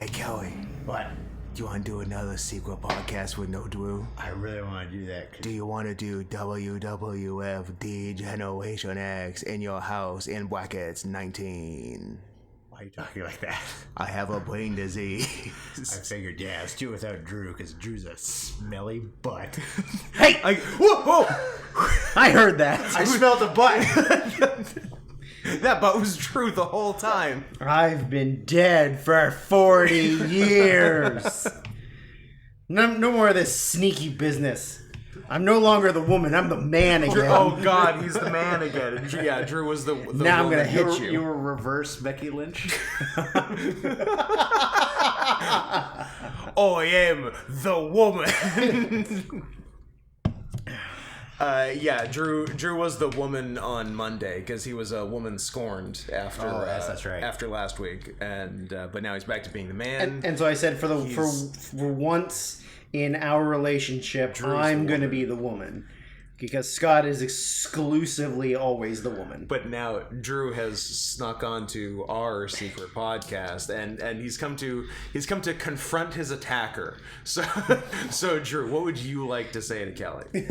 Hey, Kelly. What? Do you want to do another secret podcast with no Drew? I really want to do that. Do you want to do WWF D Generation X in your house in brackets 19? Why are you talking like that? I have a brain disease. I figured, yeah, let's do it without Drew, because Drew's a smelly butt. Hey! Whoa! I heard that. I smelled a butt. That butt was Drew the whole time. I've been dead for 40 years. No more of this sneaky business. I'm no longer the woman. I'm the man again. Oh, God, he's the man again. Yeah, Drew was the now I'm going to hit you. You were reverse Becky Lynch. I am the woman. Yeah, Drew was the woman on Monday because he was a woman scorned after that's right. after last week, and but now he's back to being the man. And so I said, for once in our relationship, I'm going to be the woman. Because Scott is exclusively always the woman. But now Drew has snuck onto our secret podcast, and he's come to confront his attacker. So Drew, what would you like to say to Kelly?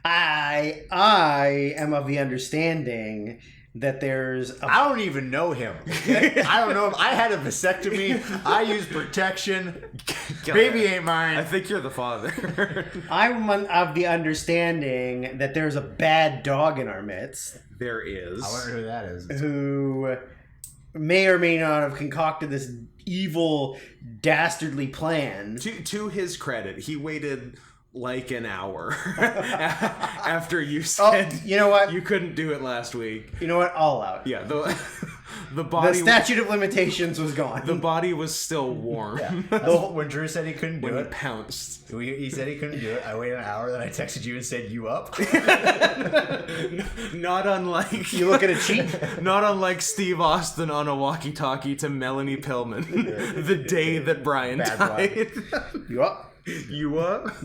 I am of the understanding that there's I don't even know him. I don't know him. I had a vasectomy. I use protection. Baby ain't mine. I think you're the father. I'm of the understanding that there's a bad dog in our midst. There is. I wonder who that is. Who may or may not have concocted this evil, dastardly plan. To his credit, he waited like an hour after you said you know what? You couldn't do it last week. You know what? I'll allow it. Yeah, the body. The statute of limitations was gone. The body was still warm. Yeah. When Drew said he couldn't do when it, he pounced. He said he couldn't do it. I waited an hour, then I texted you and said, "You up?" Not unlike you looking to cheat. Not unlike Steve Austin on a walkie-talkie to Melanie Pillman the day that Brian died. You up? You up?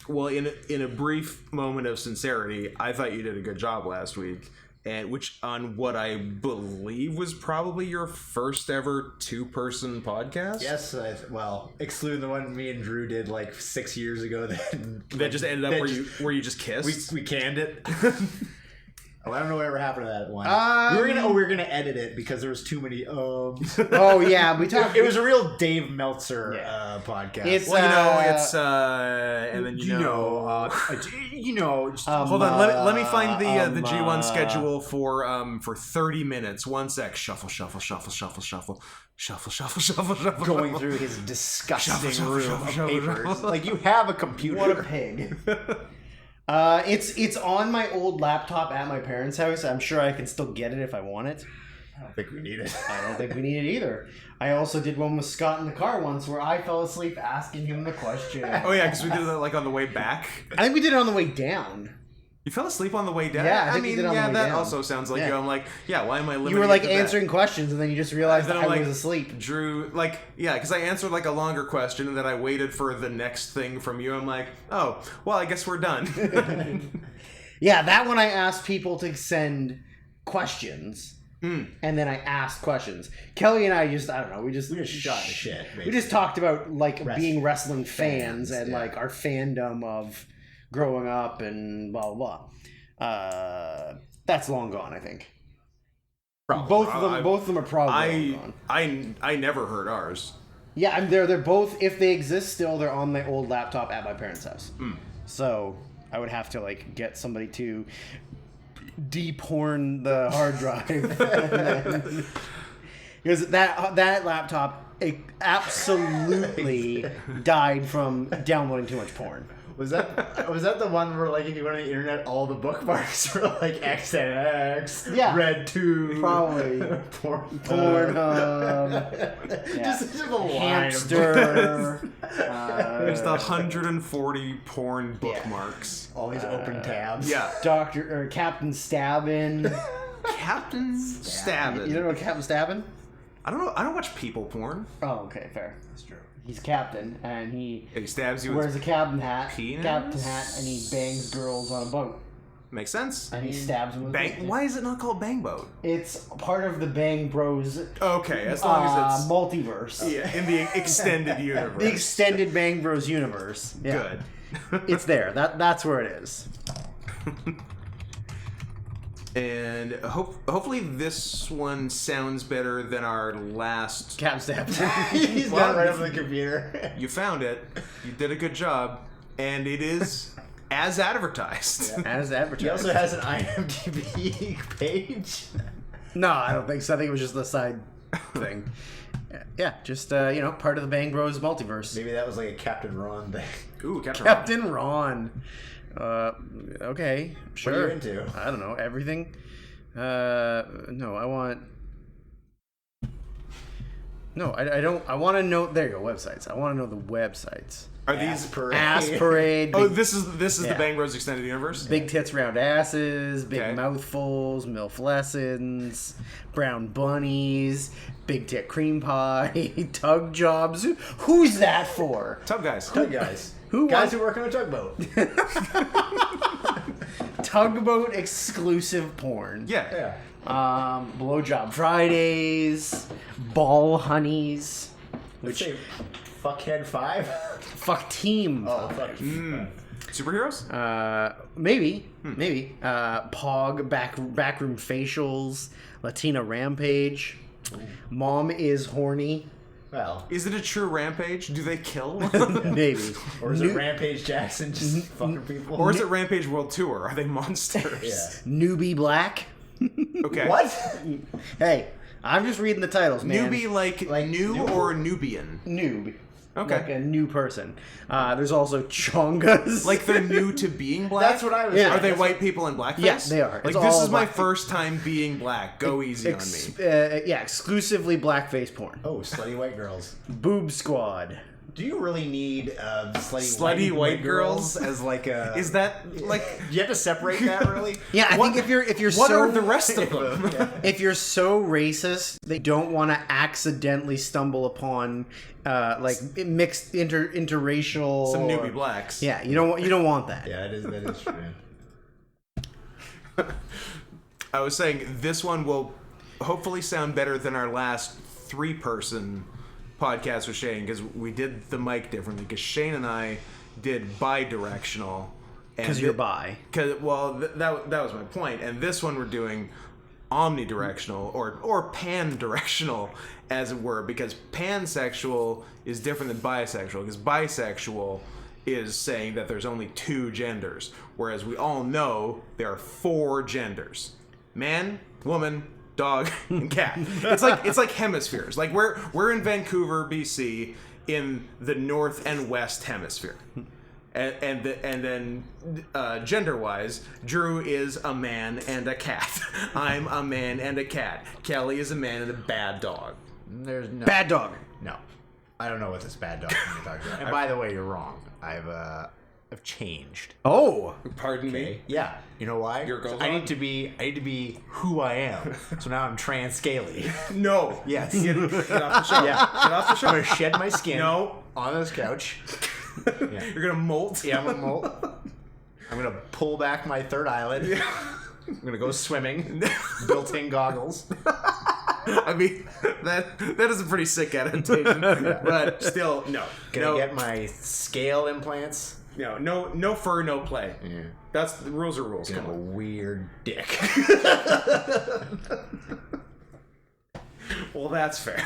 Well, in a brief moment of sincerity, I thought you did a good job last week, and which on what I believe was probably your first ever two-person podcast. Yes, well, excluding the one me and Drew did like 6 years ago. That just ended up where you just kissed. We canned it. I don't know what ever happened to that one. We were gonna edit it because there was too many. Oh yeah, we talked. It was a real Dave Meltzer podcast. It's it's and then hold on. Let me find the G1 schedule for 30 minutes. One sec. Shuffle. Going through his disgusting room of papers. Like you have a computer. What a pig. It's on my old laptop at my parents' house. I'm sure I can still get it if I want it. I don't think we need it. I don't think we need it either. I also did one with Scott in the car once where I fell asleep asking him the question. Oh yeah, because we did it like on the way back. I think we did it on the way down. You fell asleep on the way down? Yeah, I think we did on the way that down. also sounds like you. I'm like, yeah, why am I limiting You were like it to answering questions and then you just realized that I like, was asleep. Drew, like, yeah, because I answered like a longer question and then I waited for the next thing from you. I'm like, oh, well, I guess we're done. Yeah, that one I asked people to send questions. And then I asked questions. Kelly and I just, I don't know, we just shot shit. We just talked about like being wrestling fans and like our fandom of growing up and blah blah blah. That's long gone, I think. Probably. Both of them are probably long gone. I never heard ours. Yeah, they're both, if they exist still, they're on my old laptop at my parents' house. So I would have to like get somebody to de-porn the hard drive. Because that laptop absolutely died from downloading too much porn. Was that the one where like if you went on the internet all the bookmarks were like X and X, Red 2, probably Pornhub, just a line Hamster. There's the 140 porn bookmarks. All these open tabs. Yeah. Captain Stabbin. Captain Stabbin. You don't know Captain Stabbin? I don't know. I don't watch people porn. Oh, okay, fair. That's true. He's captain, and he stabs you. Wears a captain hat, penis? and he bangs girls on a boat. Makes sense. And he stabs him with Bang. Why is it not called Bang Boat? It's part of the Bang Bros. Okay, as long as it's multiverse. yeah, in the extended universe. The extended Bang Bros universe. Yeah. Good. It's there. That's where it is. And hopefully this one sounds better than our last. Cap stabs. He's got it right over the computer. You found it. You did a good job, and it is as advertised. Yeah. As advertised. He also has an IMDb page. No, I don't think so. I think it was just the side thing. Yeah, just part of the Bang Bros multiverse. Maybe that was like a Captain Ron thing. Ooh, Captain Ron. Okay, sure. What are you into? I don't know, everything. No, I want. No, I don't. I want to know. There you go. Websites. I want to know the websites. Are these Ass Parade? Oh, this is the Bang Bros extended universe. Big tits, round asses, big Okay. mouthfuls, MILF lessons, brown bunnies, big tit cream pie, tug jobs. Who's that for? Tug guys. Tug guys. Who guys wants who work on a tugboat. tugboat exclusive porn? Yeah. Blowjob Fridays, ball honeys, Let's say Fuckhead 5. fuck team. Oh, fuck. Superheroes? Maybe. Pog backroom facials, Latina rampage. Mom is horny. Well, Is it a true rampage? Do they kill? Maybe. or is it Rampage Jackson just fucking people? Or is it Rampage World Tour? Are they monsters? Yeah. Newbie black. Okay. What? Hey, I'm just reading the titles, man. Newbie like new new? or Nubian? Noob. Okay. Like a new person. There's also chongas. Like they're new to being black? That's what I was Yeah. Are they that's white people in blackface? Yeah, they are. Like, It's this all is my black. first time being black. Go easy on me. Exclusively blackface porn. Oh, slutty white girls. Boob squad. Do you really need Slutty white girls? as like a? Is that, like... Do you have to separate that really? Yeah, I think if you're What so are the rest of them? if you're so racist, they don't want to accidentally stumble upon mixed interracial Some newbie blacks. Yeah, you don't want that. Yeah, that is true. I was saying this one will hopefully sound better than our last 3-person podcast with Shane, because we did the mic differently, because Shane and I did bi-directional. Because you're bi. That was my point. And this one we're doing omnidirectional or pan-directional, as it were, because pansexual is different than bisexual, because bisexual is saying that there's only 2 genders, whereas we all know there are 4 genders: man, woman, dog, and cat. It's like hemispheres. Like we're in Vancouver, BC, in the north and west hemisphere. And then gender-wise, Drew is a man and a cat. I'm a man and a cat. Kelly is a man and a bad dog. There's no Bad dog. No, I don't know what this bad dog thing you're talking about. And by the way, you're wrong. I've changed. Oh. Pardon me? Yeah, you know why? Your girl's I on? need to be who I am. So now I'm trans-scaly. No. Yes. Get off the show. Yeah. Get off the show. I'm gonna shed my skin. No. On this couch. Yeah. You're gonna molt. Yeah, I'm gonna molt. I'm gonna pull back my third eyelid. I'm gonna go swimming. Built-in goggles. I mean, that is a pretty sick adaptation. But still, no. Gonna get my scale implants. No fur, no play. Yeah. That's the rules are rules. Gonna Come have a on. weird dick. Well, that's fair.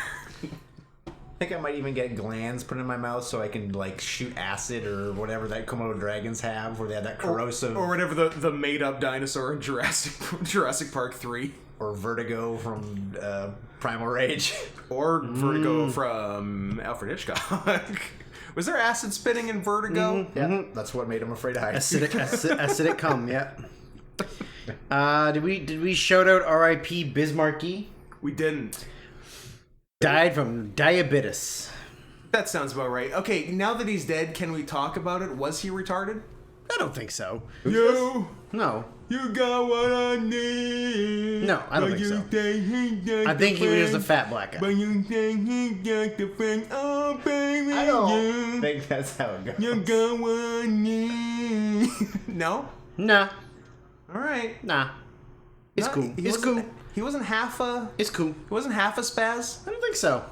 I think I might even get glands put in my mouth so I can like shoot acid or whatever that Komodo dragons have, where they have that corrosive Or whatever the made up dinosaur in Jurassic Park 3. or vertigo from Primal Rage. Or Vertigo from Alfred Hitchcock. Was there acid spitting in Vertigo? Yeah, that's what made him afraid of heights. Acidic cum, yeah. Did we shout out R.I.P. Bismarcky? We didn't. Died from diabetes. That sounds about right. Okay, now that he's dead, can we talk about it? Was he retarded? I don't think so. You got what I need. No, I don't think so. I think he was just a fat black guy. But you think he got the friend. Oh, baby, I don't think that's how it goes. you got what I need. No? Nah. All right. Nah. It's cool. It's cool. He wasn't half a. It's cool. He wasn't half a spaz. I don't think so.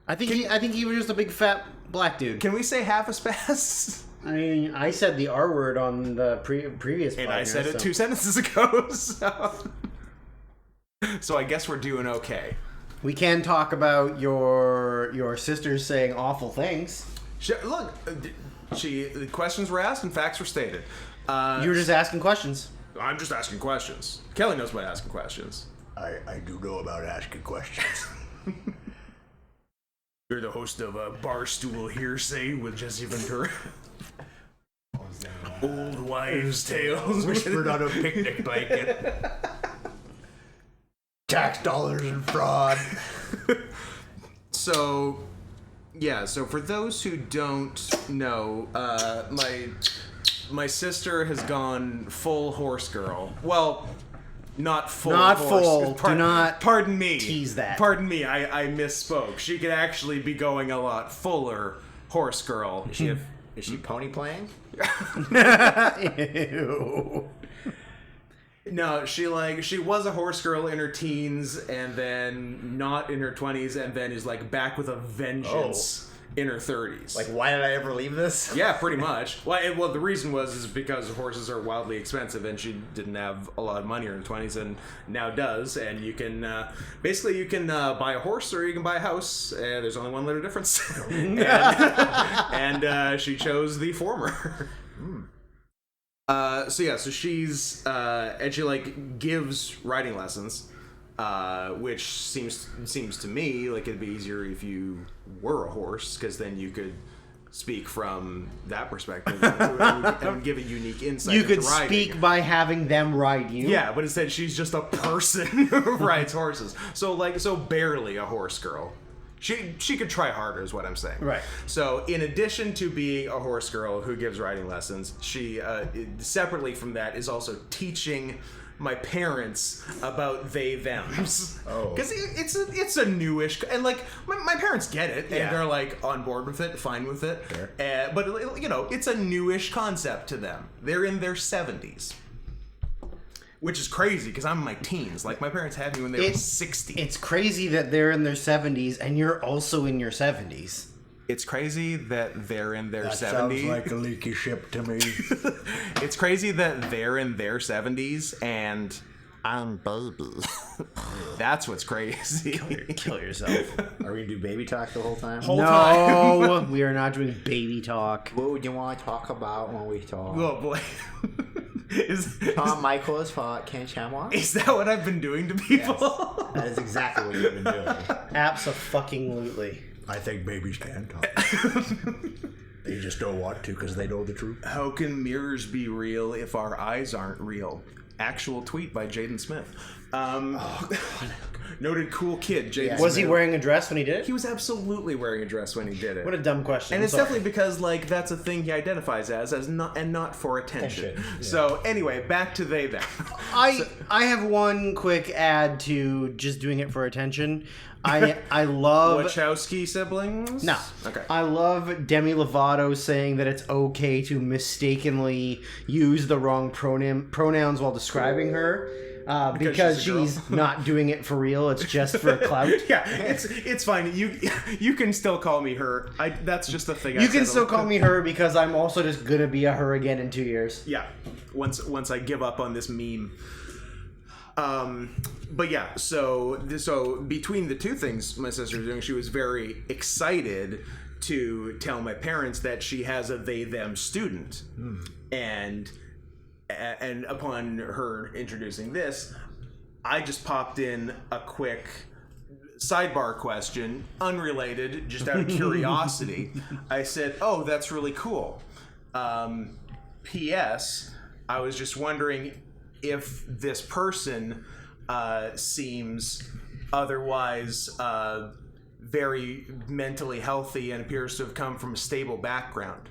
I think he was just a big fat black dude. Can we say half a spaz? I mean, I said the R word on the previous podcast. And I said it 2 sentences ago, so I guess we're doing okay. We can talk about your sisters saying awful things. Look, the questions were asked and facts were stated. You were just asking questions. I'm just asking questions. Kelly knows about asking questions. I do know about asking questions. You're the host of Barstool Hearsay with Jesse Ventura. Old wives' tales Whispered on a picnic blanket. Tax dollars and fraud. So for those who don't know, my sister has gone full horse girl. Well, not full. Not horse. full. Do not Pardon me. tease that. Pardon me. I misspoke. She could actually be going a lot fuller horse girl. Is she pony playing? Ew. No, she was a horse girl in her teens and then not in her 20s and then is like back with a vengeance in her 30s. Like, why did I ever leave this? Yeah, pretty much. Well, the reason is because horses are wildly expensive and she didn't have a lot of money in her 20s and now does. And you can buy a horse or you can buy a house. There's only one little difference. and she chose the former. So she's and she gives riding lessons, which seems to me like it'd be easier if you were a horse, because then you could speak from that perspective and give a unique insight. You into could riding. speak by having them ride you. Yeah, but instead she's just a person who rides horses. So barely a horse girl. She could try harder, is what I'm saying. Right. So, in addition to being a horse girl who gives riding lessons, she, separately from that, is also teaching my parents about they thems. Oh. Because it's a newish, and my parents get it, and they're on board with it, fine with it. Sure. But it's a newish concept to them. They're in their 70s. Which is crazy, because I'm in my teens. My parents had me when they were 60. It's crazy that they're in their 70s and you're also in your 70s. It's crazy that they're in their 70s. Sounds like a leaky ship to me. It's crazy that they're in their 70s and I'm baby. That's what's crazy. Kill yourself. Are we going to do baby talk the whole time? No, we are not doing baby talk. What would you want to talk about when we talk? Oh boy. Tom Michael is hot, Ken Shamrock? Is that what I've been doing to people? Yes, that is exactly what you've been doing. Abso-fucking-lutely. I think babies can talk. They just don't want to because they know the truth. How can mirrors be real if our eyes aren't real? Actual tweet by Jaden Smith. Noted cool kid, Jaden Smith. Was he wearing a dress when he did it? He was absolutely wearing a dress when he did it. What a dumb question. And it's definitely because that's a thing he identifies as not for attention. Yeah. So anyway, back to they them. I have one quick add to just doing it for attention. I love Wachowski siblings? No. Okay. I love Demi Lovato saying that it's okay to mistakenly use the wrong pronouns while describing her. Because she's not doing it for real. It's just for clout. Yeah, it's fine. You can still call me her. That's just a thing. You can still call me her because I'm also just gonna be a her again in 2 years. Yeah, once I give up on this meme. But yeah, so between the two things my sister was doing, she was very excited to tell my parents that she has a they/them student, and upon her introducing this, I just popped in a quick sidebar question, unrelated, just out of curiosity. I said, "Oh, that's really cool. P.S. I was just wondering if this person seems otherwise very mentally healthy and appears to have come from a stable background."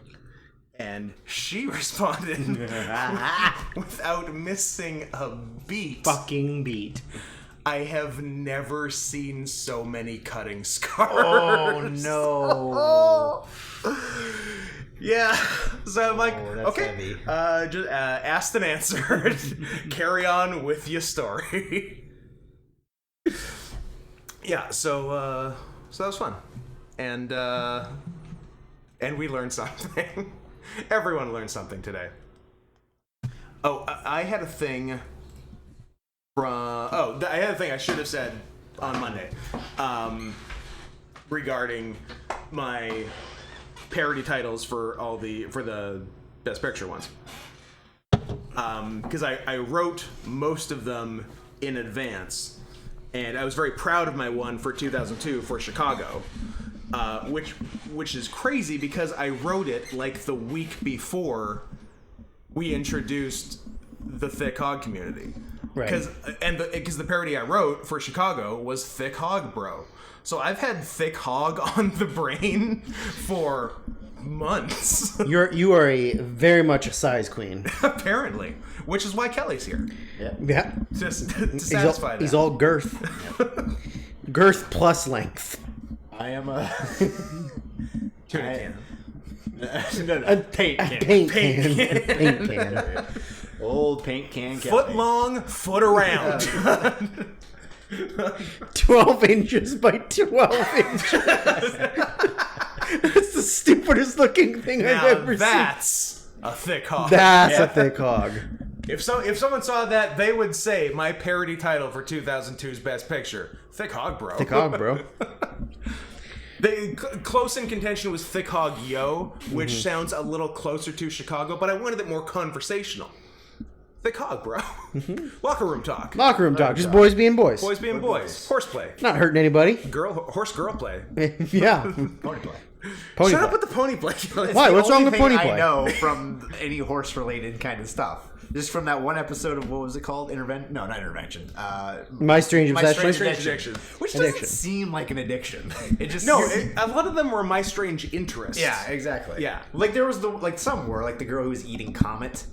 And she responded without missing a beat. Fucking beat. I have never seen so many cutting scars. Oh no. Yeah. So I'm like, that's okay, heavy. just asked and answered. Carry on with your story. Yeah. So that was fun, and we learned something. Everyone learned something today. Oh, I had a thing. I had a thing I should have said on Monday, regarding my parody titles for the Best Picture ones. Because I wrote most of them in advance, and I was very proud of my one for 2002 for Chicago, which is crazy because I wrote it like the week before we introduced the Thick Hog community. Right. Because the parody I wrote for Chicago was Thick Hog Bro. So I've had Thick Hog on the brain for months. You are very much a size queen. Apparently. Which is why Kelly's here. Yeah. Just to satisfy that. He's all girth. Girth plus length. I am a Tuna can. no, paint can. Paint can. Old paint can. Foot long, foot around. 12 inches by 12 inches. That's the stupidest looking thing I've Now ever seen. that's a thick hog. That's a thick hog. If someone saw that, they would say my parody title for 2002's Best Picture, Thick Hog Bro. Thick hog, bro. Close in contention was Thick Hog Yo, which sounds a little closer to Chicago, but I wanted it more conversational. Thick Hog Bro. Locker room talk. Locker room talk. Just boys being boys. Boys being boys. Horseplay. Not hurting anybody. Horse girl play. Yeah. Pony play. Pony Shut play. up with the pony play. Why? What's wrong Only with pony thing play? I know from any horse-related kind of stuff. Just from that one episode of, what was it called? No, not Intervention. My Strange Obsession. Strange Addiction. Which doesn't Addiction. seem like an addiction. It just A lot of them were my strange interests. Yeah, exactly. Yeah. Like there was some were like the girl who was eating Comet.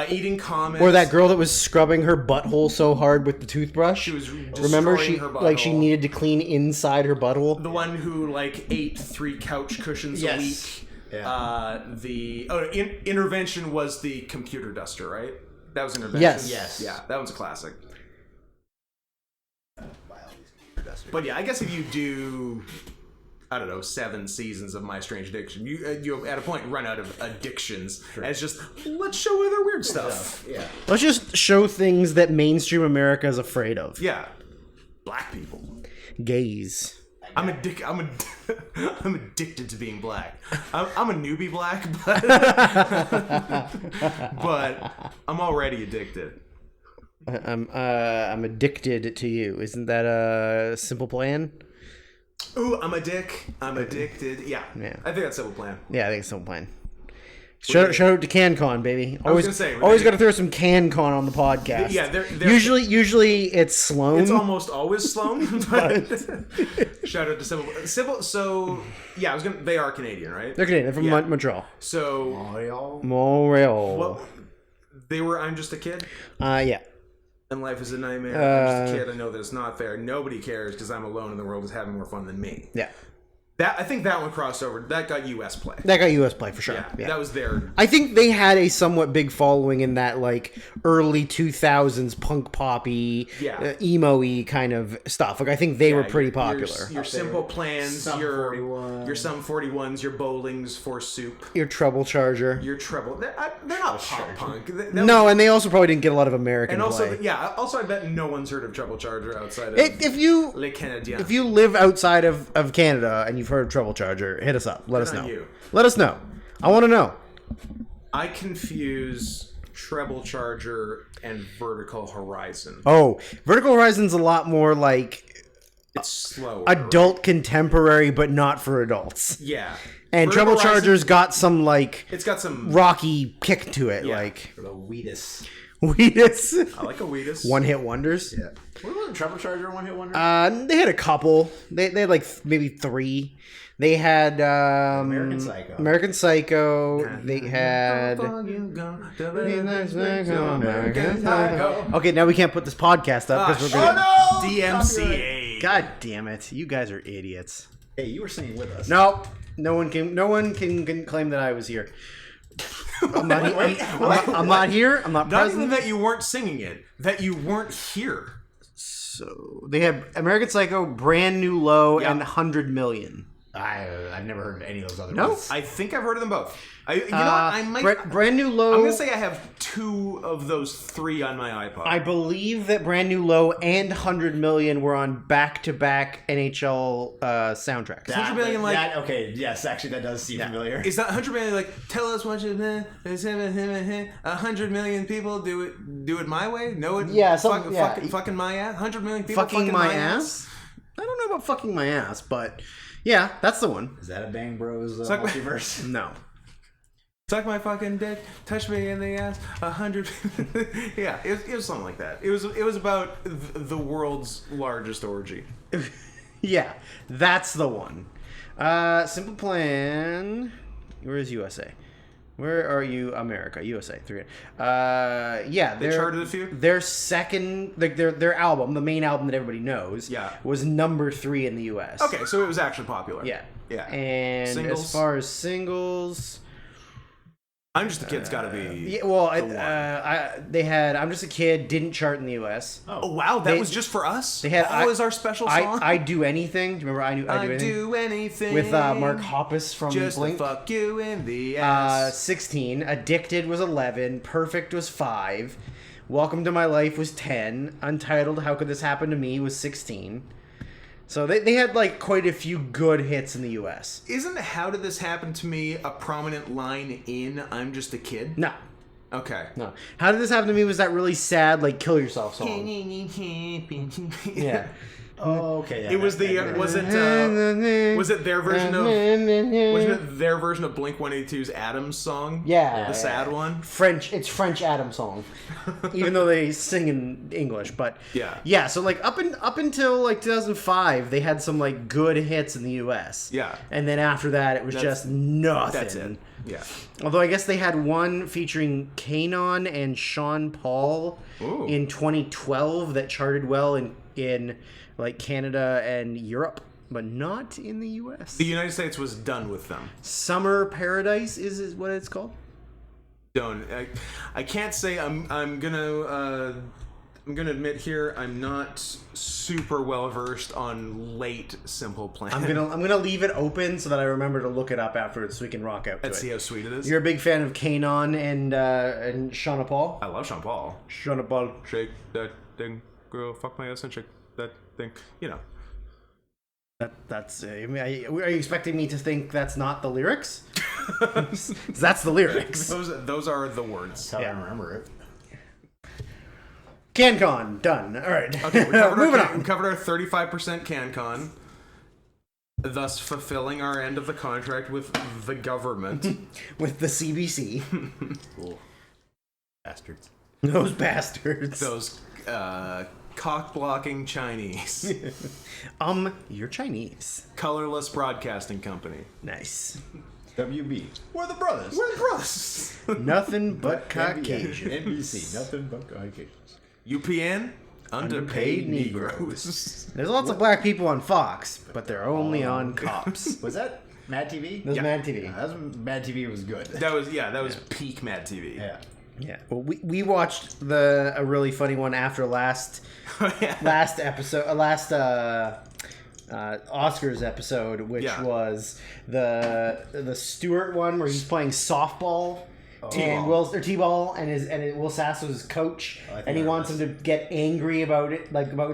Eating comments. Or that girl that was scrubbing her butthole so hard with the toothbrush. She was Remember, destroying her butthole. like she needed to clean inside her butthole. The one who like ate 3 couch cushions a week. Yeah. Intervention was the computer duster, right? That was Intervention. Yes. Yeah, that one's a classic. But yeah, I guess if you do, I don't know, 7 seasons of My Strange Addiction, you at a point run out of addictions. Sure. As just, let's show other weird stuff. Yeah. Let's just show things that mainstream America is afraid of. Yeah. Black people. Gays. I'm addicted to being black. I'm a newbie black, but I'm already addicted. I'm addicted to you. Isn't that a simple plan? Ooh, I'm a dick. I'm addicted. Yeah. I think that's Simple Plan. Yeah, I think it's simple plan. Shout out to CanCon, baby. was gonna say, always got to throw some CanCon on the podcast. Yeah, they're usually it's Sloan. It's almost always Sloan. But shout out to Simple. So yeah, they are Canadian, right? They're Canadian. They're from Montreal. So Montreal. what? They were. I'm just a kid. Yeah. And life is a nightmare. I'm just a kid. I know that it's not fair. Nobody cares because I'm alone and the world is having more fun than me. Yeah. I think that one crossed over. That got U.S. play. That got U.S. play for sure. Yeah, that was their. I think they had a somewhat big following in that like early 2000s punk poppy, emo-y kind of stuff. Like I think they were pretty popular. Your Simple Plans, Sum your 41. your Sum 41s, your Bowlings for Soup, Your Trouble Charger. your Treble. They're not pop punk. No, and they also probably didn't get a lot of American and also play. Also I bet no one's heard of Treble Charger outside of If you Les Canadiens. If you live outside of Canada and you've heard of Trouble Charger, hit us up. Let us know. Let us know. I want to know. I confuse Treble Charger and Vertical Horizon. Oh, Vertical Horizon's a lot more like It's slower. adult contemporary, but not for adults. Yeah. And Vertical Treble Charger's got some like It's got some rocky kick to it, Yeah. like The Wheatus. Wheatus. I like a Wheatus. One hit wonders. Yeah. What was Trouble Charger one hit wonder? They had a couple. They had like maybe 3. They had American Psycho. American Psycho. They had American Okay, now we can't put this podcast up because we're gonna no! DMCA. God damn it. You guys are idiots. Hey, you were singing with us. No, no one can claim that I was here. I'm not here. I'm not Not present. even that you weren't singing it, that you weren't here. So they have American Psycho, Brand New Low, and 100 Million. I've never heard of any of those other No. ones. I think I've heard of them both. You know what? I might. Brand New Low. I'm gonna say I have 2 of those 3 on my iPod. I believe that Brand New Low and 100 Million were on back-to-back NHL soundtracks. 100 Million, like okay, yes, actually that does seem familiar. is that 100 million like tell us what you 100 million people do it my way? No, it fucking my ass. 100 million people fucking my ass. I don't know about fucking my ass, but yeah, that's the one. Is that a Bang Bros multiverse? No. Suck my fucking dick, touch me in the ass, 100. Yeah, it was something like that. It was about the world's largest orgy. Yeah, that's the one. Simple Plan. Where is USA? Where are you, America? USA. 3. Yeah, They charted a few. Their second, like their album, the main album that everybody knows, was number 3 in the US. Okay, so it was actually popular. Yeah. Yeah. And Singles? as far as singles, I'm Just a Kid's got to be. yeah, well, they had I'm Just a Kid, didn't chart in the US. Oh wow, that was just for us. They had is our special song. I Do Anything. Do you remember I Do Anything? With Mark Hoppus from just Blink. To fuck you in the ass. 16. Addicted was 11. Perfect was 5. Welcome to My Life was 10. Untitled How Could This Happen to Me was 16. So they had like quite a few good hits in the U.S. Isn't How Did This Happen to Me a prominent line in I'm Just a Kid? No. Okay. No. How Did This Happen to Me was that really sad like Kill Yourself song. Yeah. Oh, okay. Yeah, it was was it their version of Blink 182's Adams song? Yeah. The sad one? It's French Adams song. Even though they sing in English, but yeah, so like up until like 2005 they had some like good hits in the US. Yeah. And then after that it was just nothing. That's it. Yeah. Although I guess they had one featuring Kanon and Sean Paul in 2012 that charted well in like Canada and Europe, but not in the US. The United States was done with them. Summer Paradise is what it's called. Don't. I can't say I'm gonna admit here I'm not super well versed on late Simple Plan. I'm gonna leave it open so that I remember to look it up afterwards so we can rock out to Let's see how sweet it is. You're a big fan of Kanon and Shawn Paul? I love Shawn Paul. Shawn Paul. Shake that thing, girl. Fuck my ass and shake that thing. You know. That's. Are you expecting me to think that's not the lyrics? That's the lyrics. Those are the words. That's how I remember it. CanCon done. All right. Okay, moving on. We covered our 35% CanCon, thus fulfilling our end of the contract with the government, with the CBC. Cool. Bastards. Those bastards. Those cock-blocking Chinese. You're Chinese. Colorless Broadcasting Company. Nice. WB. We're the brothers. We're the brothers. Nothing but Caucasian. NBC. Nothing but Caucasians. UPN. Underpaid Negroes. There's lots of black people on Fox, but they're only on Cops. Was that Mad TV? That was Mad TV. That was Mad TV was good. That was peak Mad TV. Yeah. Yeah. Well, we watched a really funny one after last episode, Oscars episode, which was the Stewart one where he's playing softball. T-ball, and Will Sasso's coach, and he wants him to get angry about it,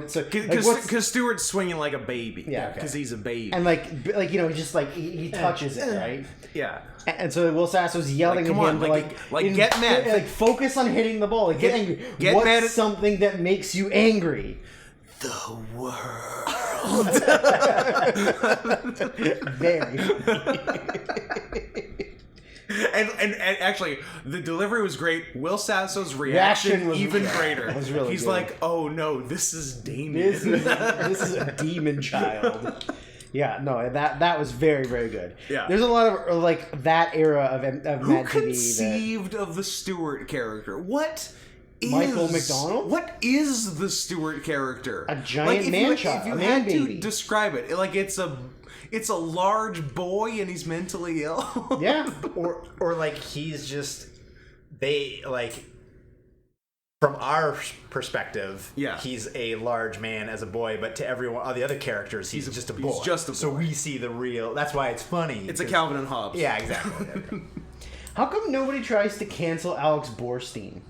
So because Stewart's swinging like a baby, because he's a baby, and he touches it, right? Yeah. And so Will Sasso's yelling at him to get mad, focus on hitting the ball, get angry. What's mad at something that makes you angry? The world. Very. And actually, the delivery was great. Will Sasso's reaction was even greater. Was really He's good. like, "Oh no, this is Damien. This is a demon child." Yeah, no, that was very, very good. Yeah, there's a lot of that era of Mad TV. Who conceived of the Stewart character? What Michael McDonald? What is the Stewart character? A giant man-child. If you A man had to baby. describe it, like it's a large boy and he's mentally ill. Yeah. Or like he's just from our perspective, yeah, he's a large man as a boy, but to everyone, all the other characters, he's just a boy. He's just a boy. So we see the real. That's why it's funny. It's a Calvin and Hobbes. Yeah, exactly. How come nobody tries to cancel Alex Borstein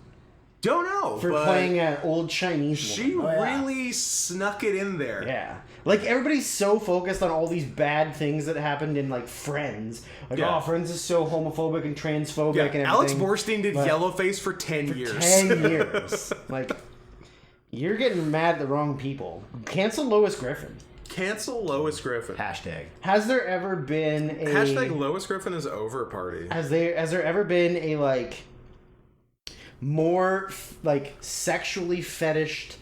Don't know for playing an old Chinese She woman? really snuck it in there. Yeah. Like, everybody's so focused on all these bad things that happened in, like, Friends. Like, Yeah. oh, Friends is so homophobic and transphobic and everything. Alex Borstein did but Yellowface for 10 years. 10 years. Like, you're getting mad at the wrong people. Cancel Lois Griffin. Cancel Lois Griffin. Hashtag. Has there ever been a... Hashtag Lois Griffin is over party. Has there ever been a, like, more, like, sexually fetished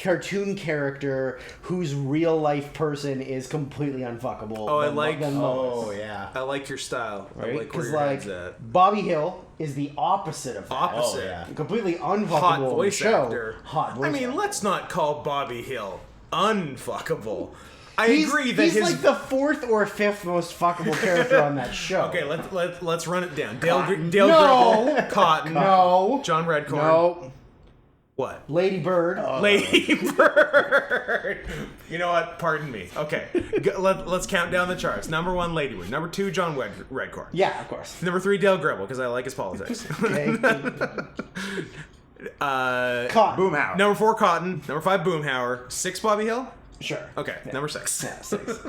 cartoon character whose real life person is completely unfuckable? Oh, I like... than Lois? Oh, yeah. I like your style. Right? I like where Because, your like, head's at. Bobby Hill is the opposite of that. Opposite. Oh, yeah. Completely unfuckable Hot voice show. actor. Hot voice I mean, actor. let's not call Bobby Hill unfuckable. I He's, agree that he's his... like the fourth or fifth most fuckable character on that show. Okay, let's run it down. Dale No. Gribble, Cotton, No. John Redcorn. No. What? Lady Bird. Lady Bird. You know what? Pardon me. Okay, let's count down the charts. Number 1, Lady Bird. Number 2, John Redcorn. Yeah, of course. Number 3, Dale Gribble, because I like his politics. Okay. Cotton. Boomhauer. Number 4, Cotton. Number 5, Boomhauer. 6, Bobby Hill. Sure. Okay, number 6. Yeah, 6.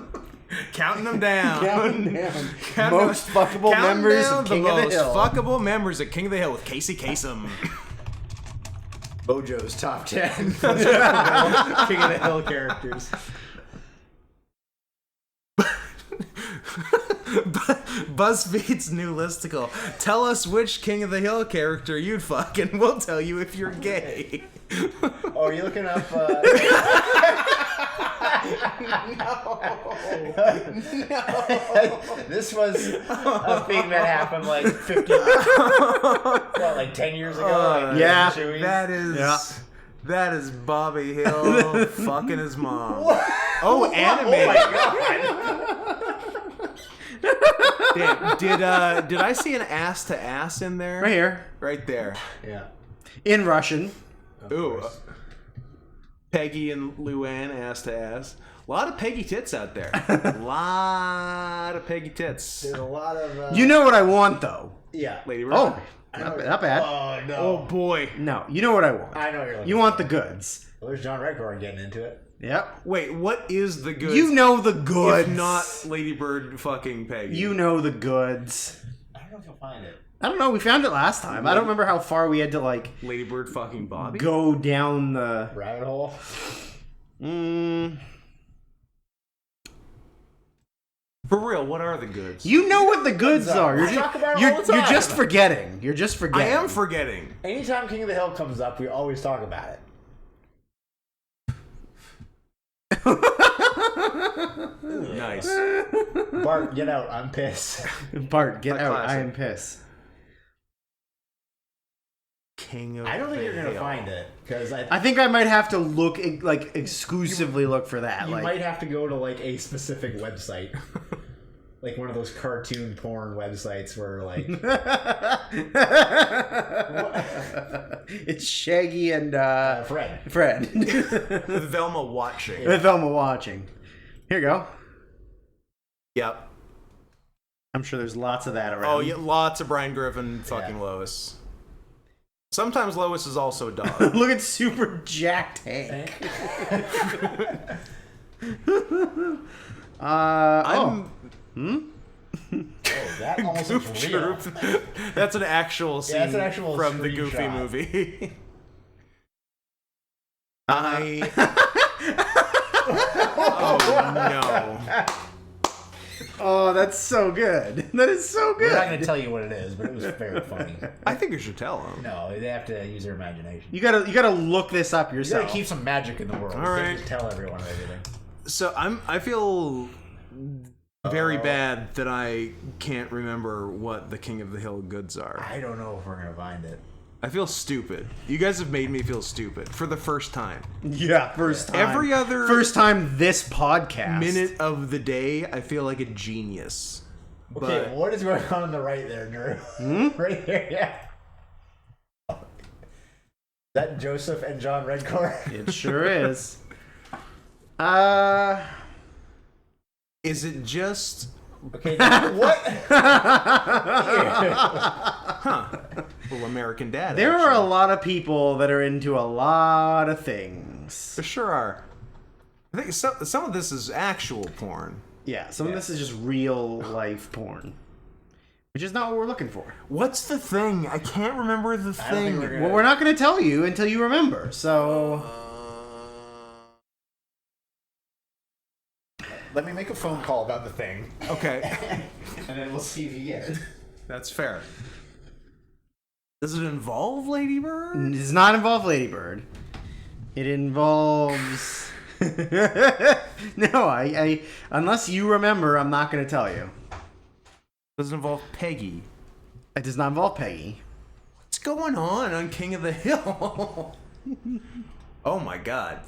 Counting them down. Counting down. Counting Most fuckable counting members down of King of the Hill. most fuckable members of King of the Hill with Casey Kasem. Bojo's top 10 King of the Hill characters. BuzzFeed's new listicle. Tell us which King of the Hill character you'd fuck, and we'll tell you if you're gay. Oh, are you looking up? No. This was a thing that happened like 10 years ago. Like, yeah. Chewies. That is Bobby Hill fucking his mom. Oh, animated. Oh my god. Damn, did I see an ass to ass in there? Right here. Right there. Yeah. In Russian. Ooh. Peggy and Luann ass to ass. A lot of Peggy tits out there. A lot of Peggy tits. There's a lot of. You know what I want, though. Yeah. Lady Bird. Oh, not bad. Oh no. Oh boy. No, you know what I want. I know what you're looking You want the goods. Well, there's John Redcorn getting into it. Yep. Wait, what is the goods? You know the goods. If not Lady Bird fucking Peggy. You know the goods. I don't know if you'll find it. I don't know. We found it last time. I don't remember how far we had to, like, Lady Bird fucking Bobby? go down the... Rabbit hole. For real, what are the goods? You know what the goods are. We talk about it You're all the time. just forgetting. You're just I forgetting. am forgetting. Anytime King of the Hill comes up, we always talk about it. Nice. Bart, get out. I'm pissed. Bart, get A out. classic. I am pissed. King of I don't think the you're gonna Hill. find it because I think I might have to look, like, exclusively look for that. you Like, might have to go to like a specific website, like one of those cartoon porn websites where like it's Shaggy and Fred. Fred. With Velma watching. With Velma watching. Here you go. Yep. I'm sure there's lots of that around. Oh, yeah, lots of Brian Griffin fucking Yeah. Lois. Sometimes Lois is also a dog. Look at super jacked Hank. Oh, that almost looks real. That's an actual scene that's an actual from the Goofy screenshot. movie. Oh no. Oh, that's so good. That is so We're not good. gonna tell you what it is, but it was very funny. I think you should tell him. No, they have to use their imagination. You gotta look this up You yourself. gotta keep some magic in the world. All You can't right. just tell everyone everything. So I feel very bad that I can't remember what the King of the Hill goods are. I don't know if we're gonna find it. I feel stupid. You guys have made me feel stupid for the first time. Yeah, first time. Every other first time this podcast. minute of the day, I feel like a genius. Okay, But what is going on the right there, Drew? Right there, yeah. Is that Joseph and John Redcore? It sure is. is it just... Okay, what? Well, American Dad. There are a actually. lot of people that are into a lot of things. There sure are. I think some of this is actual porn. Yeah, some of this is just real life porn. Which is not what we're looking for. What's the thing? I can't remember the thing. Well, we're not going to tell you until you remember, so... Let me make a phone call about the thing. Okay. And then we'll see if you get it. That's fair. Does it involve Lady Bird? It does not involve Lady Bird. It involves... No, I unless you remember, I'm not going to tell you. Does it involve Peggy? It does not involve Peggy. What's going on King of the Hill? Oh my god.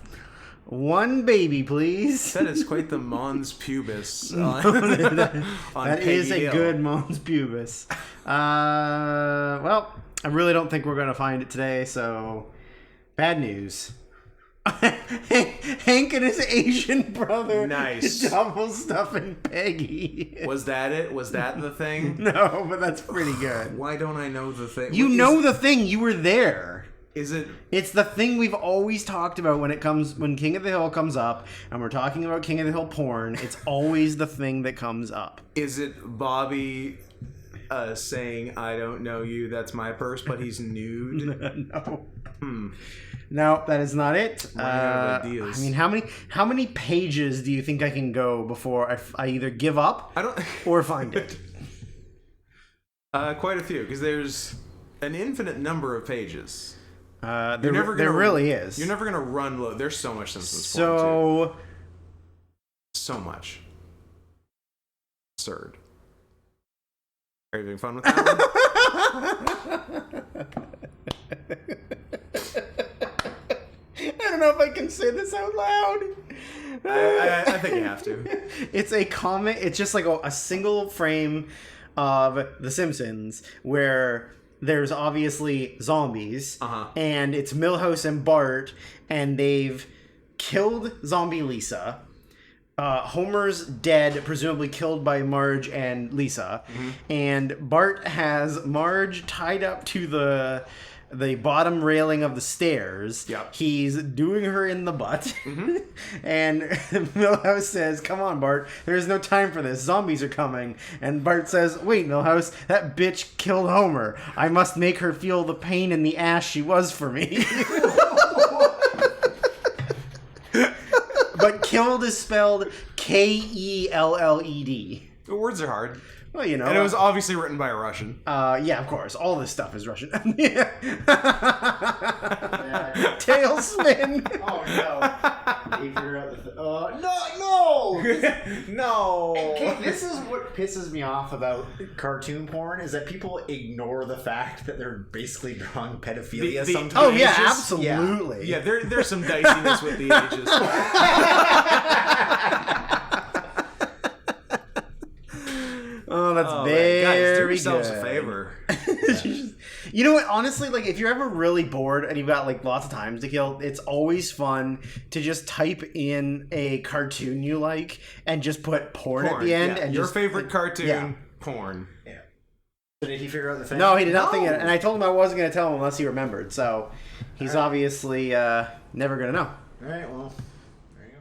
One baby, please. That is quite the mons pubis on That is a Hill. good Mons Pubis. Well, I really don't think we're going to find it today, so bad news. Hank and his Asian brother Nice. double stuffing Peggy. Was that it? Was that the thing? No, but that's pretty good. Why don't I know the thing? You know the thing. You were there. Is it... It's the thing we've always talked about when King of the Hill comes up and we're talking about King of the Hill porn. It's always the thing that comes up. Is it Bobby saying, I don't know you, that's my purse, but he's nude? No. No, that is not it. Running out of ideas. I mean, how many pages do you think I can go before I either give up I don't... or find it? Quite a few, because there's an infinite number of pages. There really is. You're never going to run low. There's so much Simpsons porn, So, too. So much. Absurd. Are you having fun with that one? I don't know if I can say this out loud. I think you have to. It's a comic. It's just like a single frame of The Simpsons where there's obviously zombies, and it's Milhouse and Bart, and they've killed zombie Lisa. Homer's dead, presumably killed by Marge and Lisa, and Bart has Marge tied up to the bottom railing of the stairs. Yep. He's doing her in the butt. And Milhouse says, come on, Bart. There's no time for this. Zombies are coming. And Bart says, wait, Milhouse, that bitch killed Homer. I must make her feel the pain in the ass she was for me. But killed is spelled Kelled. The words are hard. Well, you know. And it was obviously written by a Russian. Yeah, of course. All this stuff is Russian. Tailspin. Oh no! You figure out the no! No! Okay, this is what pisses me off about cartoon porn is that people ignore the fact that they're basically drawing pedophilia sometimes. Oh yeah, Ages? absolutely. Yeah, there's some diciness with the ages. Oh, that's Guys, do very yourselves good. a favor. You know what? Honestly, like if you're ever really bored and you've got like lots of times to kill, it's always fun to just type in a cartoon you like and just put porn at the end. Yeah. And Your just, favorite cartoon, yeah. porn. Yeah. So did he figure out the thing? No, he did not think it. And I told him I wasn't going to tell him unless he remembered. So he's obviously never going to know. All right, well, there you go.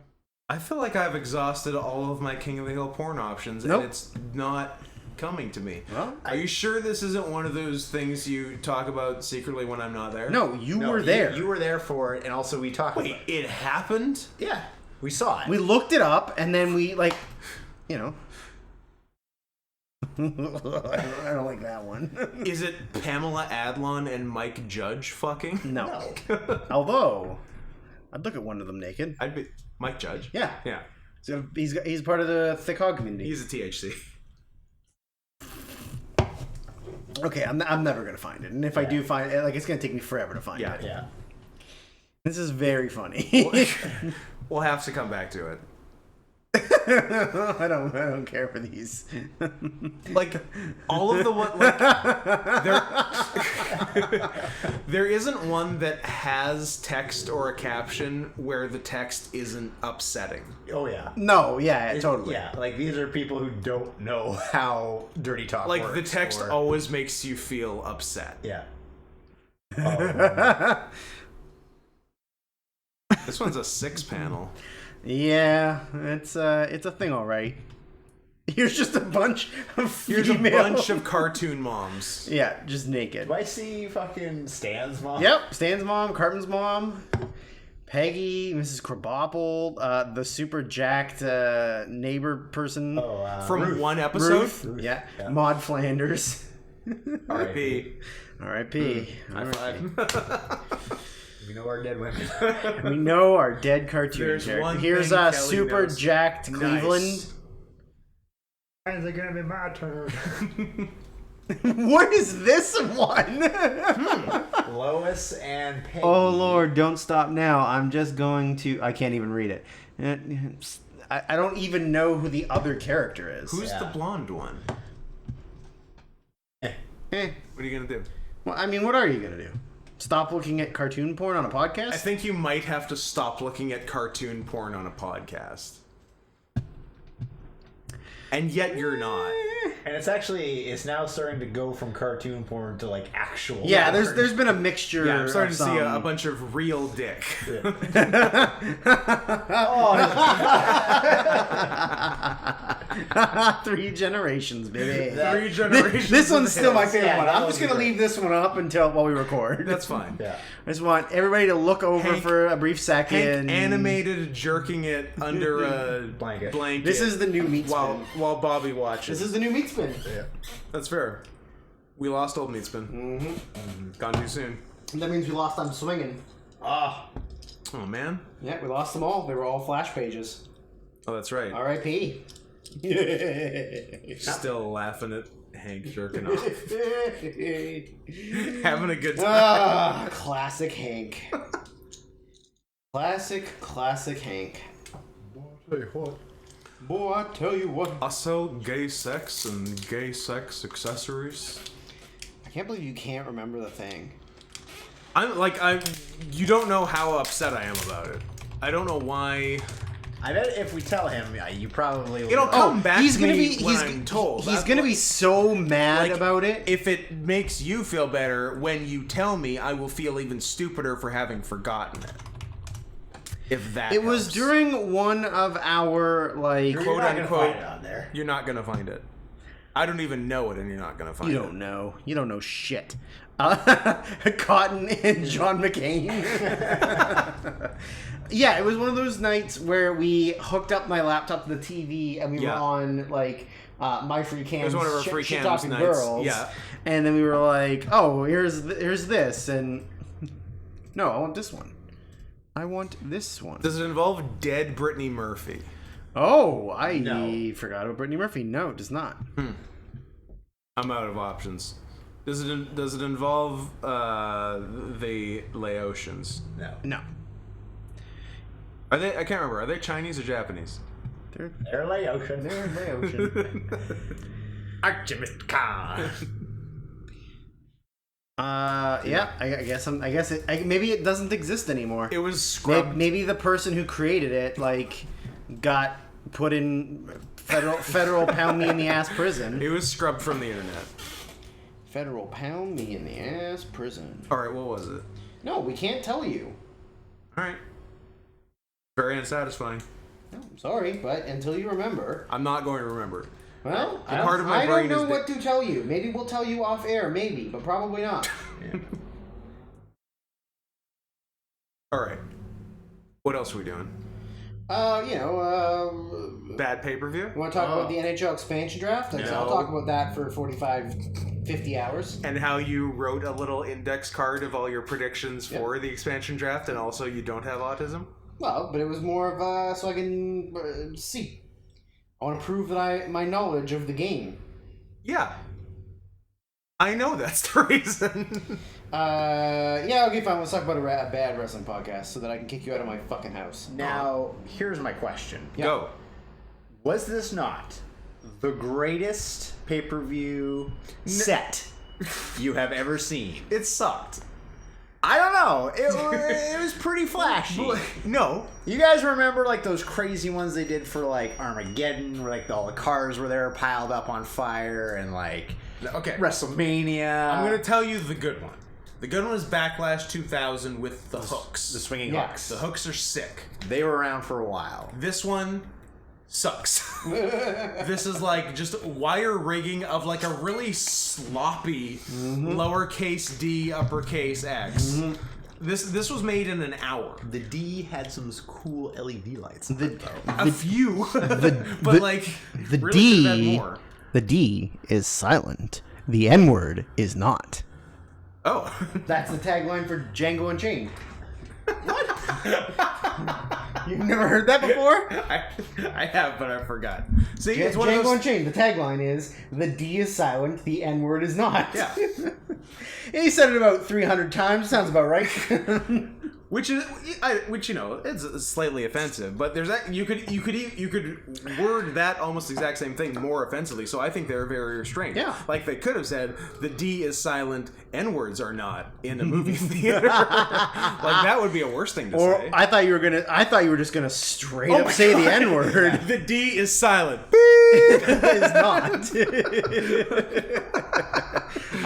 I feel like I've exhausted all of my King of the Hill porn options, Nope. and it's not coming to me. Well, Are you sure this isn't one of those things you talk about secretly when I'm not there? no, you No, were there. You were there for it, and also we talked Wait, about it. it happened? Yeah, we saw it. We looked it up, and then we, like, you know. I don't like that one. Is it Pamela Adlon and Mike Judge fucking? No. Although, I'd look at one of them naked. I'd be Mike Judge. Yeah. Yeah. So he's part of the thick hog community. He's a THC. Okay, I'm never gonna find it, and if I do find it, like, it's gonna take me forever to find it. Yeah. This is very funny. We'll have to come back to it. I don't care for these. Like all of the one, like there isn't one that has text or a caption where the text isn't upsetting. Oh yeah. No, yeah, totally. Yeah, like these are people who don't know how dirty talk Like works. the text always makes you feel upset. Yeah. This one's a 6-panel. Yeah, it's a thing, all right. Here's just a bunch of Here's a female- bunch of cartoon moms. Yeah, just naked. Do I see fucking Stan's mom? Yep, Stan's mom, Cartman's mom, Peggy, Mrs. Krabappel, the super jacked neighbor person. From Ruth. one episode. Ruth. Yeah. Maud Flanders. R.I.P. R.I.P. High five. We know our dead women. We know our dead cartoon There's character. one Here's thing Kelly super knows. jacked Cleveland. Nice. When's it gonna be my turn? What is this one? Lois and Peggy. Oh Lord, don't stop now. I'm just going to. I can't even read it. I don't even know who the other character is. Who's the blonde one? Eh. What are you gonna do? Well, I mean, what are you gonna do? Stop looking at cartoon porn on a podcast? I think you might have to stop looking at cartoon porn on a podcast. And yet you're not. And it's now starting to go from cartoon porn to like actual. Yeah, porn. there's been a mixture. Yeah, I'm starting of to see a some- bunch of real dick. Three generations, baby. 3 generations. This one's of still my hits. favorite Yeah, one. that I'm was just gonna great. leave this one up until while we record. That's fine. Yeah. I just want everybody to look over Hank- for a brief second. Hank animated jerking it under a Blanket. blanket. This is the new meat spin. while Bobby watches. This is the new meat spin. Yeah. That's fair. We lost old meat spin. Mm-hmm. Gone too soon. That means we lost on swinging. Ah. Oh man. Yeah, we lost them all. They were all flash pages. Oh, that's right. R.I.P. Still laughing at Hank jerking off. Having a good time. Ah, classic Hank. Classic Hank. Tell you what. Boy, I tell you what. Also, gay sex and gay sex accessories. I can't believe you can't remember the thing. You don't know how upset I am about it. I don't know why. I bet if we tell him, you probably will. It'll come back he's to gonna me be. when I'm told. He's That's gonna what- be so mad Like, about it. If it makes you feel better when you tell me, I will feel even stupider for having forgotten it. If that It was helps. during one of our like. You're quote not gonna unquote, find it on there. You're not gonna find it. I don't even know it, and you're not gonna find You it. don't know. You don't know shit. Cotton and John McCain. Yeah, it was one of those nights where we hooked up my laptop to the TV and we were on like my free cams. It was one of our free shit cams talking nights. girls. Yeah. And then we were like, oh, here's this, and no, I want this one. I want this one. Does it involve dead Brittany Murphy? Oh, I No. forgot about Brittany Murphy. No, it does not. I'm out of options. Does it involve the Laotians? No. No. Are they? I can't remember. Are they Chinese or Japanese? They're Laotian. They're Laotian. Artemis Khan. Yeah. I guess maybe it doesn't exist anymore. It was scrubbed. Maybe the person who created it got put in federal pound me in the ass prison. It was scrubbed from the internet. Federal pound me in the ass prison. All right, what was it? No, we can't tell you. All right. Very unsatisfying. No, I'm sorry, but until you remember. I'm not going to remember. Well, The part of my I brain don't know is what to tell you. Maybe we'll tell you off air, maybe, but probably not. All right. What else are we doing? Bad pay-per-view? You want to talk about the NHL expansion draft? No. I'll talk about that for 45, 50 hours. And how you wrote a little index card of all your predictions for the expansion draft, and also you don't have autism? Well, but it was more of so I can see. I want to prove that my knowledge of the game. Yeah. I know that's the reason. Yeah, okay, fine. Let's talk about a bad wrestling podcast so that I can kick you out of my fucking house. Now, here's my question. Go. Was this not the greatest pay-per-view set you have ever seen? It sucked. I don't know. It was pretty flashy. No. You guys remember like those crazy ones they did for like Armageddon, where like all the cars were there piled up on fire, and like WrestleMania. I'm gonna tell you the good one. The good one is Backlash 2000 with the hooks. The swinging Yes. hooks. The hooks are sick. They were around for a while. This one sucks. This is like just wire rigging of like a really sloppy lowercase d uppercase x. This was made in an hour. The D had some cool LED lights. A few, but like the really D. could've had more. The D is silent. The N word is not. Oh, That's the tagline for Django Unchained. What? You've never heard that before? I have, but I forgot. See, it's one of Django those. Unchained. The tagline is the D is silent. The N word is not. Yeah. And he said it about 300 times. Sounds about right. Which you know, it's slightly offensive, but there's that you could word that almost exact same thing more offensively. So I think they're very restrained. Yeah. Like they could have said the D is silent, N words are not in a movie theater. Like that would be a worse thing to Or say. I thought you were just gonna straight up my say God. the N word. The D is silent. It's not.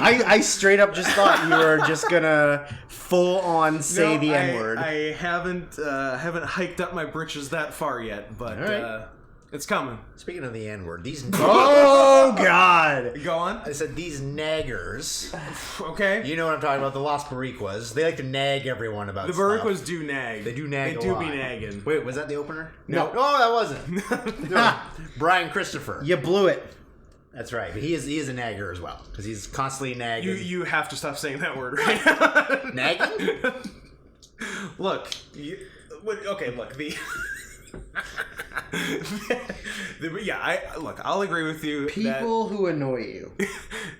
I straight up just thought you were just gonna full on say the N word. I haven't hiked up my britches that far yet, but right. it's coming. Speaking of the N word, these Oh God! Go on. I said these naggers. Okay. You know what I'm talking about? The Los Boricuas. They like to nag everyone about The stuff. Boricuas do nag. They do nag. They a do lot. be nagging. Wait, was that the opener? No. No, that wasn't. No. Brian Christopher. You blew it. That's right. But he is a nagger as well because he's constantly nagging. You have to stop saying that word right now. Nagging? Look. Okay. Look. I'll agree with you. People who annoy you.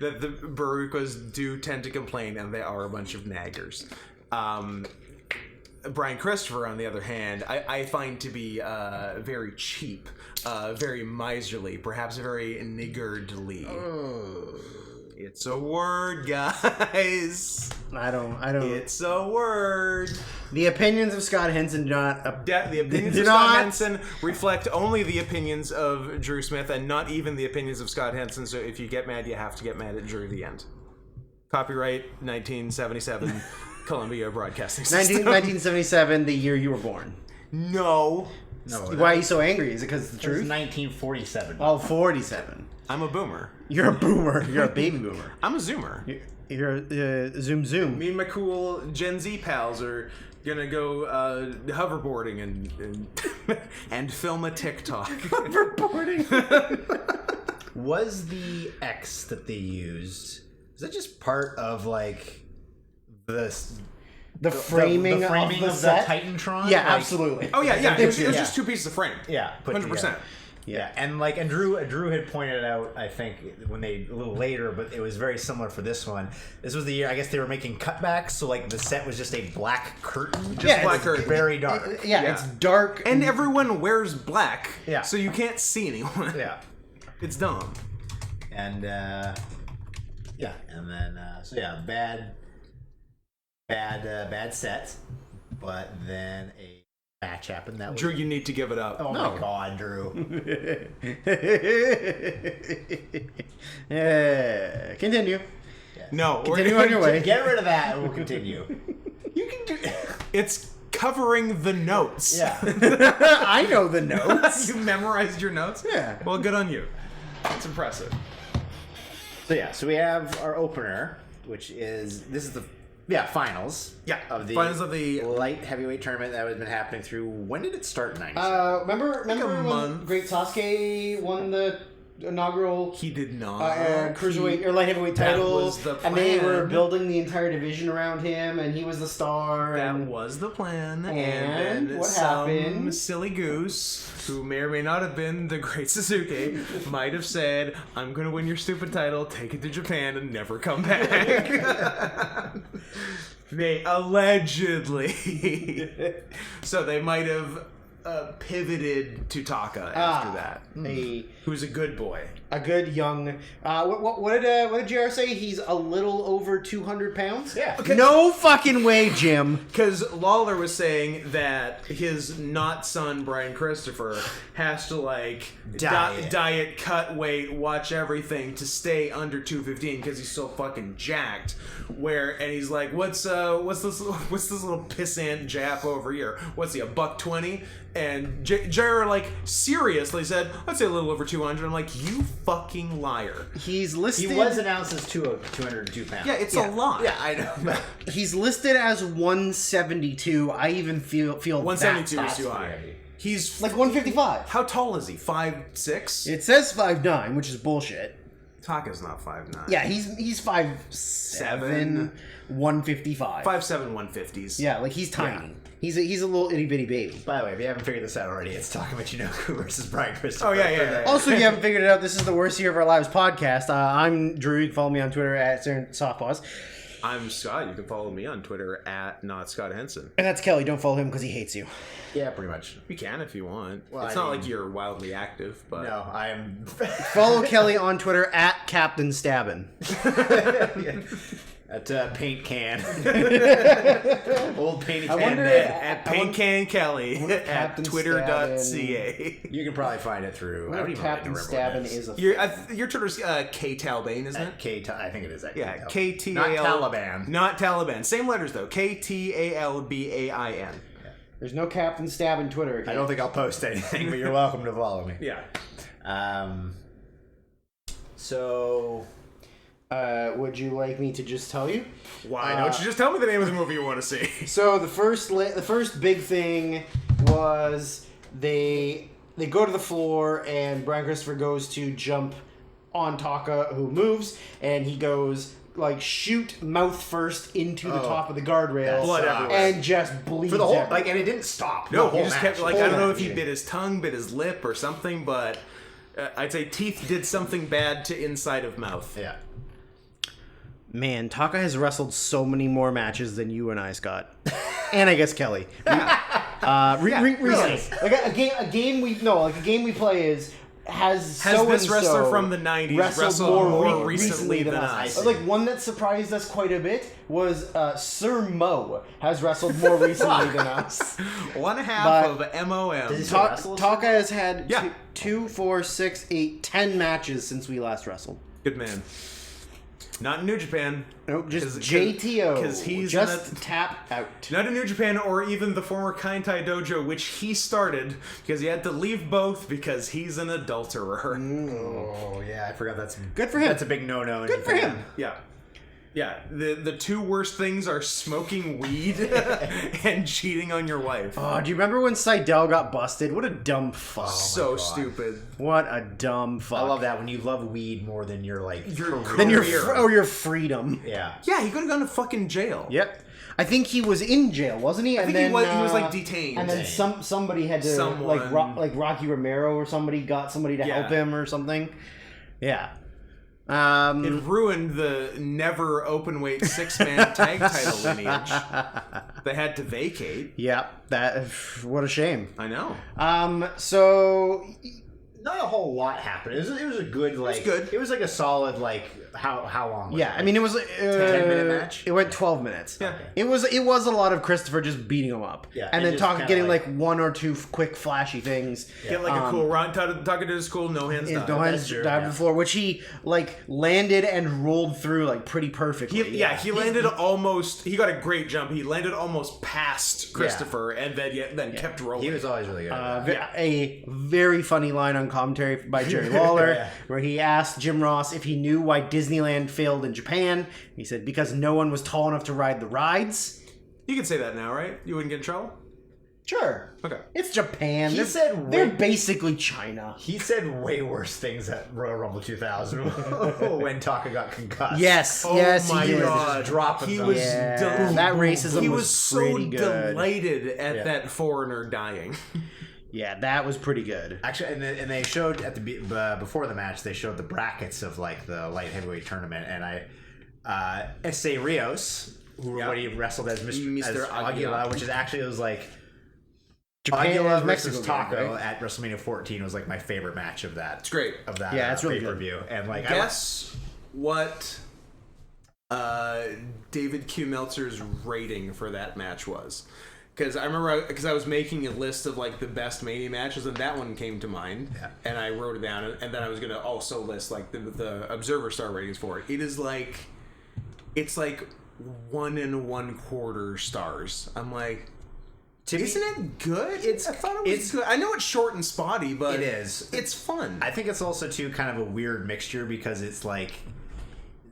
That the Boricuas do tend to complain, and they are a bunch of naggers. Brian Christopher, on the other hand, I find to be very cheap, very miserly, perhaps very niggardly. It's a word, guys. I don't. It's a word. The opinions of Scott Henson do not. The opinions do of Scott not- Henson reflect only the opinions of Drew Smith, and not even the opinions of Scott Henson. So if you get mad, you have to get mad at Drew. The end. Copyright 1977, Columbia Broadcasting System. 1977, the year you were born. No. Why are you so angry? Is it because of the It was truth? 1947. Oh, 47. I'm a boomer. You're a boomer. You're a baby boomer. I'm a zoomer. You're zoom. Me and my cool Gen Z pals are gonna go hoverboarding and film a TikTok. Hoverboarding. Was the X that they used, is that just part of like the framing the framing of the of set? the Titantron? Yeah, Like, absolutely. Oh yeah. It was Yeah. just two pieces of frame. Yeah, 100%. Yeah, and Drew had pointed out, I think, when a little later, but it was very similar for this one. This was the year, I guess they were making cutbacks, so like the set was just a black curtain. Yeah, black it's curtain. Very dark. Yeah, it's dark. And everyone wears black. Yeah. So you can't see anyone. Yeah. It's dumb. And then bad set, but then a match happened that Drew, was, you need to give it up. oh No. my God, Drew. Continue. No. Continue on your way. Get rid of that and we'll continue. You can do It's covering the notes. Yeah. I know the notes. You memorized your notes? Yeah. Well, good on you. That's impressive. So we have our opener, which is finals. Yeah, Of the finals of the- light heavyweight tournament that has been happening through. When did it start? 97. Remember a when month. Great Sasuke won the inaugural He did not. cruiserweight or light heavyweight title, was the and they were plan. building the entire division around him, and he was the star. That and was the plan. And then what some happened? silly goose, who may or may not have been the great Suzuki, might have said, I'm going to win your stupid title, take it to Japan, and never come back. They allegedly. So they might have pivoted to Taka after that. Who's a good boy. A good young. What did Jarrett say? He's a little over 200 pounds. Yeah. No fucking way, Jim. Because Lawler was saying that his not son, Brian Christopher, has to like diet, cut weight, watch everything to stay under 215 because he's so fucking jacked. And he's like, what's this little pissant Jap over here? What's he, $120? And Jarrett like seriously said, I'd say a little over 200. I'm like, you fucking liar. He's listed. He was announced as 202 pounds. Yeah, it's a lot. Yeah, I know. He's listed as 172. I even feel 172 that's is too high. heavy. He's like 155. How tall is he? 5'6"? It says 5'9", which is bullshit. Taka's not 5'9". Yeah, he's 5'7", 155. 5'7", 150s. Yeah, like he's tiny. Yeah. He's a little itty bitty baby. By the way, if you haven't figured this out already, it's Taka Michinoku versus Brian Christopher. Oh yeah. Also, if you haven't figured it out, this is the Worst Year of Our Lives podcast. I'm Drew. You can follow me on Twitter at Softpaws. I'm Scott. You can follow me on Twitter at @NotScottHenson. And that's Kelly. Don't follow him because he hates you. Yeah, pretty much. You can if you want. Well, it's not like you're wildly active, but no, I am. Follow Kelly on Twitter at Captain Stabbin. At Paint Can. Old Painty I Can wonder Man. at Paint Can Kelly at Captain twitter.ca. You can probably find it through. I don't even Captain remember Stabbin what it is a. Your Twitter's K Talbane, isn't it? I think it is. Yeah, KTAL. Not Taliban. Not Taliban. Same letters though. KTALBAIN. There's no Captain Stabbin Twitter account. I don't think I'll post anything, but you're welcome to follow me. Yeah. So. Would you like me to just tell you? Why don't you just tell me the name of the movie you want to see? So the first big thing was they go to the floor and Brian Christopher goes to jump on Taka, who moves, and he goes like shoot mouth first into the top of the guardrail, Blood everywhere. and just bleeds For the whole everywhere. and it didn't stop. No, The he whole just match. kept like, I don't know if he match. bit his tongue, bit his lip or something, but I'd say teeth did something bad to inside of mouth. Yeah. Man, Taka has wrestled so many more matches than you and I, Scott, and I guess Kelly. Recently, like a game we play has this wrestler from the 90s wrestled more recently than us? Like one that surprised us quite a bit was Sir Mo has wrestled more recently than us. 1/2 of MOM. Taka has had Yeah. 2, 4, 6, 8, 10 matches since we last wrestled. Good man. Not in New Japan. Nope, just JTO. Because he's just tap out. Not in New Japan or even the former Kaintai Dojo, which he started because he had to leave both because he's an adulterer. Oh yeah, I forgot that's Good for him. That's a big no-no. Good for him. Yeah. Yeah, the two worst things are smoking weed and cheating on your wife. Oh, do you remember when Seidel got busted? What a dumb fuck. So stupid. What a dumb fuck. I love that when you love weed more than your career. Then your freedom. Yeah. Yeah, he could have gone to fucking jail. Yep. I think he was in jail, wasn't he? I think he was like detained. And then somebody had to like Rocky Romero or somebody got somebody to help him or something. Yeah. It ruined the never open-weight 6-man tag title lineage. They had to vacate. Yeah, what a shame. I know. So Not a whole lot happened. It was a good good. It was like a solid how long? Was yeah, it? I mean it was 10-minute match. It went 12 minutes. Yeah. It was a lot of Christopher just beating him up. Yeah, and and then just getting kinda like one or two quick flashy things. Get like a cool run. Taka did his cool no hands dive. No hands dive before, which he like landed and rolled through like pretty perfectly. He landed almost. He got a great jump. He landed almost past Christopher, and then kept rolling. He was always really good. A very funny line on commentary by Jerry Lawler, where he asked Jim Ross if he knew why Disneyland failed in Japan. He said because no one was tall enough to ride the rides. You can say that now, right? You wouldn't get in trouble. Sure. Okay. It's Japan. He They're, said they're way- basically China. He said way worse things at Royal Rumble 2000 when Taka got concussed. Yes, Oh yes, my he did. God. Dropping He them. was Yeah, that racism he was was so pretty good. delighted at Yeah. that foreigner dying. Yeah, that was pretty good. Actually, and they showed at the before the match, they showed the brackets of like the light heavyweight tournament, and S.A. Rios, what he wrestled as Mr. Aguila, which is actually, it was like Japan Aguila is versus Mexico, Taco right? at WrestleMania 14 was like my favorite match of that. It's great. Of that Yeah, it's really good. pay-per-view. And like Guess what David Q. Meltzer's rating for that match was. Because I remember, because I was making a list of like the best Mania matches, and that one came to mind, and I wrote it down, and then I was gonna also list like the Observer Star ratings for it. It's like 1 1/4 stars. I'm like, isn't it good? I thought it was good. I know it's short and spotty, but it is. It's fun. I think it's also too kind of a weird mixture because it's like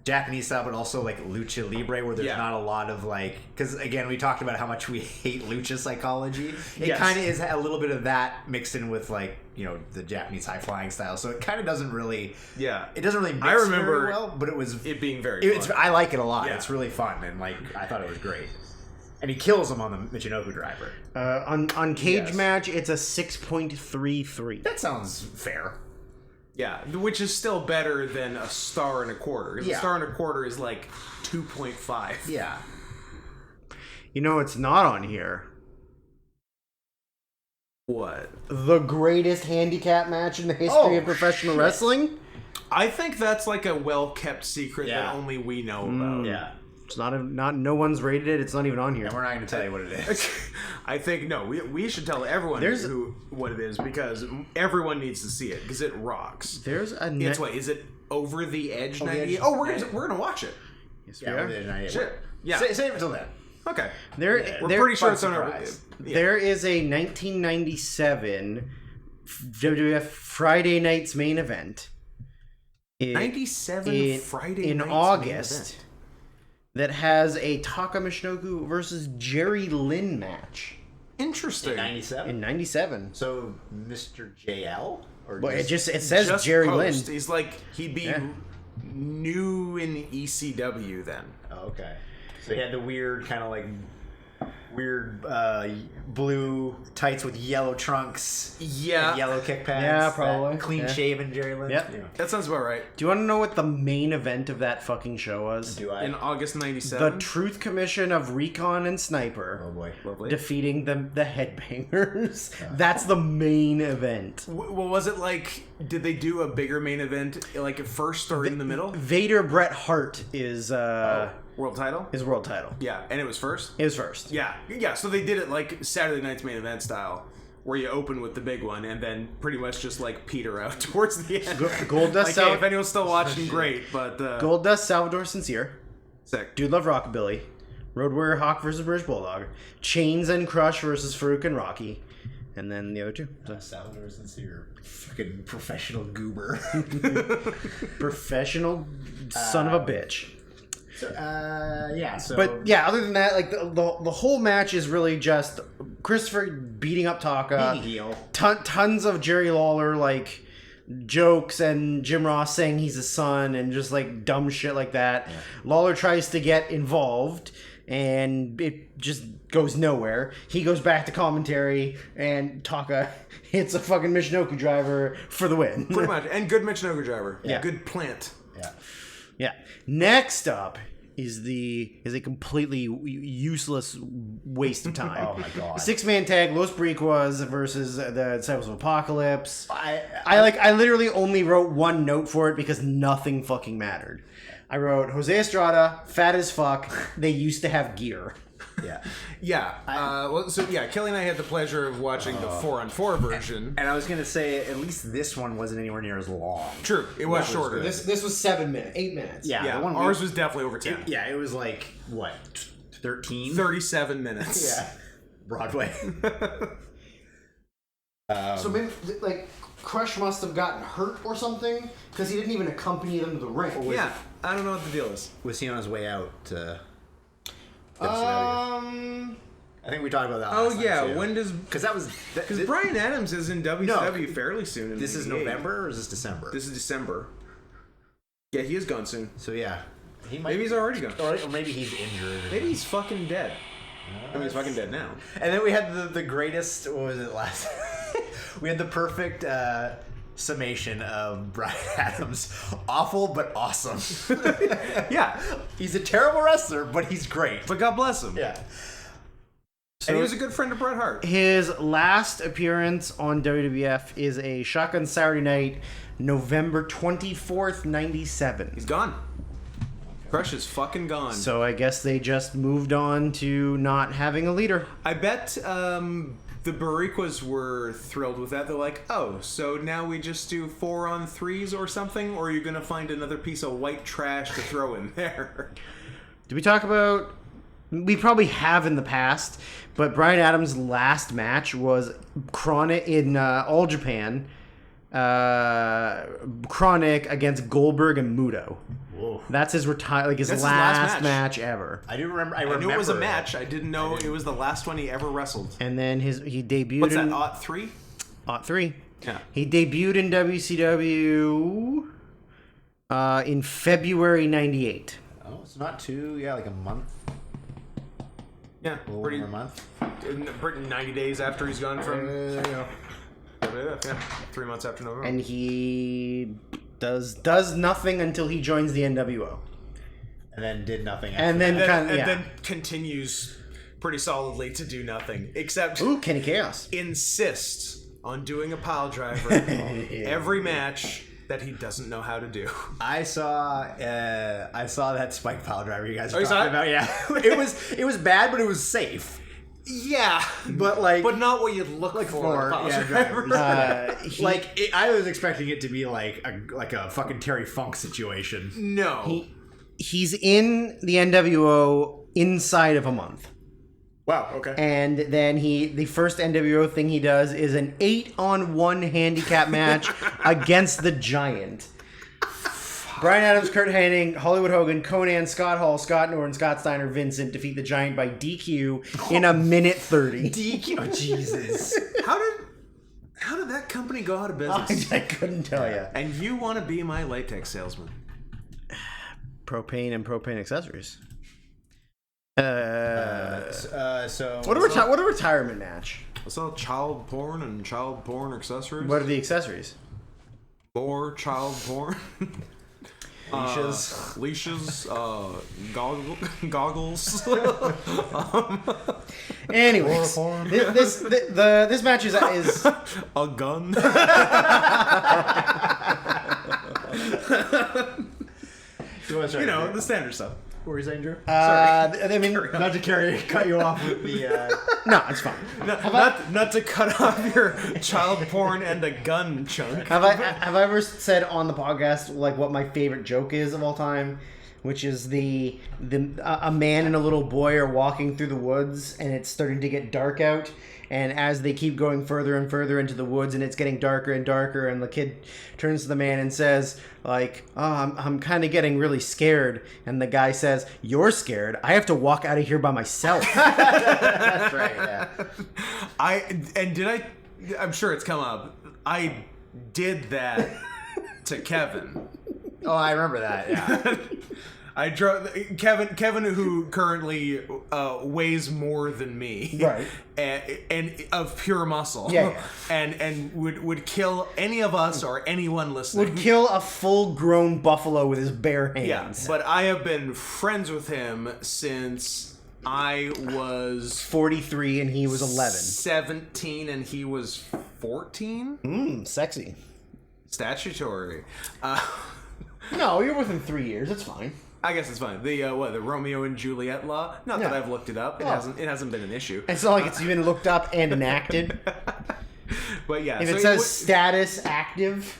Japanese style, but also like lucha libre, where there's not a lot of like, because again, we talked about how much we hate lucha psychology. It kind of is a little bit of that mixed in with like, you know, the Japanese high flying style. So it kind of doesn't really, it doesn't really mix I remember very well, but it was it being very fun. I like it a lot. Yeah. It's really fun, and like I thought it was great. And he kills him on the Michinoku driver. On Cage Match, it's a 6.33. That sounds fair. Yeah, which is still better than a 1.25 stars. Yeah. A 1.25 stars is like 2.5. Yeah. You know it's not on here? What? The greatest handicap match in the history of professional wrestling? I think that's like a well-kept secret that only we know about. Yeah. It's not no one's rated it. It's not even on here. And we're not going to tell you what it is. I think, no, we should tell everyone what it is, because everyone needs to see it, because it rocks. There's a Is it Over the Edge 98? Edge. Oh, we're gonna watch it. Yes, Yeah, we are. Shit. Yeah. Save it till then. Okay. We're Pretty sure it's on surprise. There is a 1997 WWF Friday Night's Main Event. 97 Friday in Night's August Main Event. that has a Taka Michinoku versus Jerry Lynn match Interesting. 97? in 97. So, Mr. JL? Or Well, it says Just Jerry post. Lynn. He's like, he'd be new in ECW then. Oh, okay. So he had the weird kind of like weird blue tights with yellow trunks. Yeah. And yellow kick pads. Yeah, probably. Clean shaven Jerry Lynn. Yep. Yeah. That sounds about right. Do you want to know what the main event of that fucking show was? Do I? In August 97. The Truth Commission of Recon and Sniper Oh boy. Lovely. defeating the Headbangers. That's the main event. Well, was it like, did they do a bigger main event like first or in the middle? Vader Bret Hart is World title? his world title. Yeah, and it was first? It was first. Yeah, so they did it like Saturday Night's Main Event style, where you open with the big one and then pretty much just like peter out towards the end. Gold Dust Like, hey, if anyone's still watching, great, but... Gold Dust Salvador Sincere. Sick. Dude Love Rockabilly. Road Warrior Hawk versus British Bulldog. Chains and Crush versus Farouk and Rocky. And then the other two. So. Salvador Sincere. Fucking professional goober. Professional son of a bitch. So But yeah, other than that, like the whole match is really just Christopher beating up Taka, being heel. tons of Jerry Lawler like jokes and Jim Ross saying he's his son and just like dumb shit like that. Yeah. Lawler tries to get involved and it just goes nowhere. He goes back to commentary and Taka hits a fucking Michinoku driver for the win. Pretty much. And good Michinoku driver. Yeah. Good plant. Yeah. Yeah. Next up is a completely useless waste of time. Oh my god. 6-man tag, Los Briquas versus the Disciples of Apocalypse. I literally only wrote one note for it because nothing fucking mattered. I wrote Jose Estrada, fat as fuck. They used to have gear. Yeah. Yeah. Kelly and I had the pleasure of watching the 4-on-4 version. And I was gonna say, at least this one wasn't anywhere near as long. True. It was shorter. This was 7 minutes, 8 minutes. Yeah, the one ours was definitely over 10. it was like what, 13? 37 minutes. Yeah. Broadway. So maybe like Crush must have gotten hurt or something because he didn't even accompany them to the ring. Yeah. I don't know what the deal is. Was he on his way out to I think we talked about that. Oh last yeah, time, too. when does because Bryan Adams is in WCW fairly soon. This is November or is this December? This is December. Yeah, he is gone soon. So yeah, Maybe he's already gone. or maybe he's injured. Maybe he's fucking dead. I mean, he's fucking dead now. And then we had the greatest. What was it last? We had the perfect summation of Bryan Adams. Awful but awesome. Yeah, He's a terrible wrestler, but he's great. but God bless him. Yeah. And he was a good friend of Bret Hart. His last appearance on WWF is a Shotgun Saturday Night, November 24th, 97. He's gone. Crush is fucking gone. So I guess they just moved on to not having a leader. I bet the Bariquas were thrilled with that. They're like, oh, so now we just do 4-on-3s or something? Or are you going to find another piece of white trash to throw in there? Did we talk about... We probably have in the past, but Bryan Adams' last match was Chronic in All Japan. Chronic against Goldberg and Muto. Whoa. That's his his last match ever. I do remember. I knew it was a match. that. I didn't know it was the last one he ever wrestled. And then he debuted What's that, in Aught 3? Aught 3. Yeah. He debuted in WCW in February 98. Oh, it's not like a month. Yeah, A little pretty over a month. 90 days after he's gone from... Yeah. Yeah, 3 months after November. And he does nothing until he joins the NWO. And then did nothing after And then, that. then continues pretty solidly to do nothing, except Kenny Chaos. insists on doing a pile driver every match that he doesn't know how to do. I saw that spike pile driver you guys were you saw talking it? about. Yeah, it was bad, but it was safe. Yeah, but not what you'd look for in a pile driver. I was expecting it to be like a fucking Terry Funk situation. No, He's in the NWO inside of a month. Wow. Okay. And then the first NWO thing he does is an 8-on-1 handicap match against the Giant. Bryan Adams, Kurt Hennig, Hollywood Hogan, Conan, Scott Hall, Scott Norton, Scott Steiner, Vincent defeat the Giant by DQ in a minute 30. DQ. Oh, Jesus. How did that company go out of business? I couldn't tell you. And you want to be my latex salesman? Propane and propane accessories. So What a retirement match. I saw child porn and child porn accessories. What are the accessories? More child porn. leashes, goggles. Anyways, this match is a gun. The standard stuff. What were you saying, Drew? I mean, Not to cut you off with the. no, it's fine. Not to cut off your child porn and a gun chunk. Have I ever said on the podcast like what my favorite joke is of all time? Which is a man and a little boy are walking through the woods and it's starting to get dark out. And as they keep going further and further into the woods and it's getting darker and darker, and the kid turns to the man and says, like, oh, I'm kind of getting really scared. And the guy says, you're scared? I have to walk out of here by myself. That's right, yeah. I'm sure it's come up. I did that to Kevin. Oh, I remember that, yeah. I drove Kevin, who currently weighs more than me, right, and of pure muscle, yeah. and would kill any of us or anyone listening. Would kill a full-grown buffalo with his bare hands. Yeah, but I have been friends with him since I was 43 and he was 11, 17 and he was 14. Sexy. Statutory. No, you're within 3 years. It's fine. I guess it's fine. The Romeo and Juliet law? Not that I've looked it up. It hasn't been an issue. It's not like it's even looked up and enacted. But yeah. If it says status active.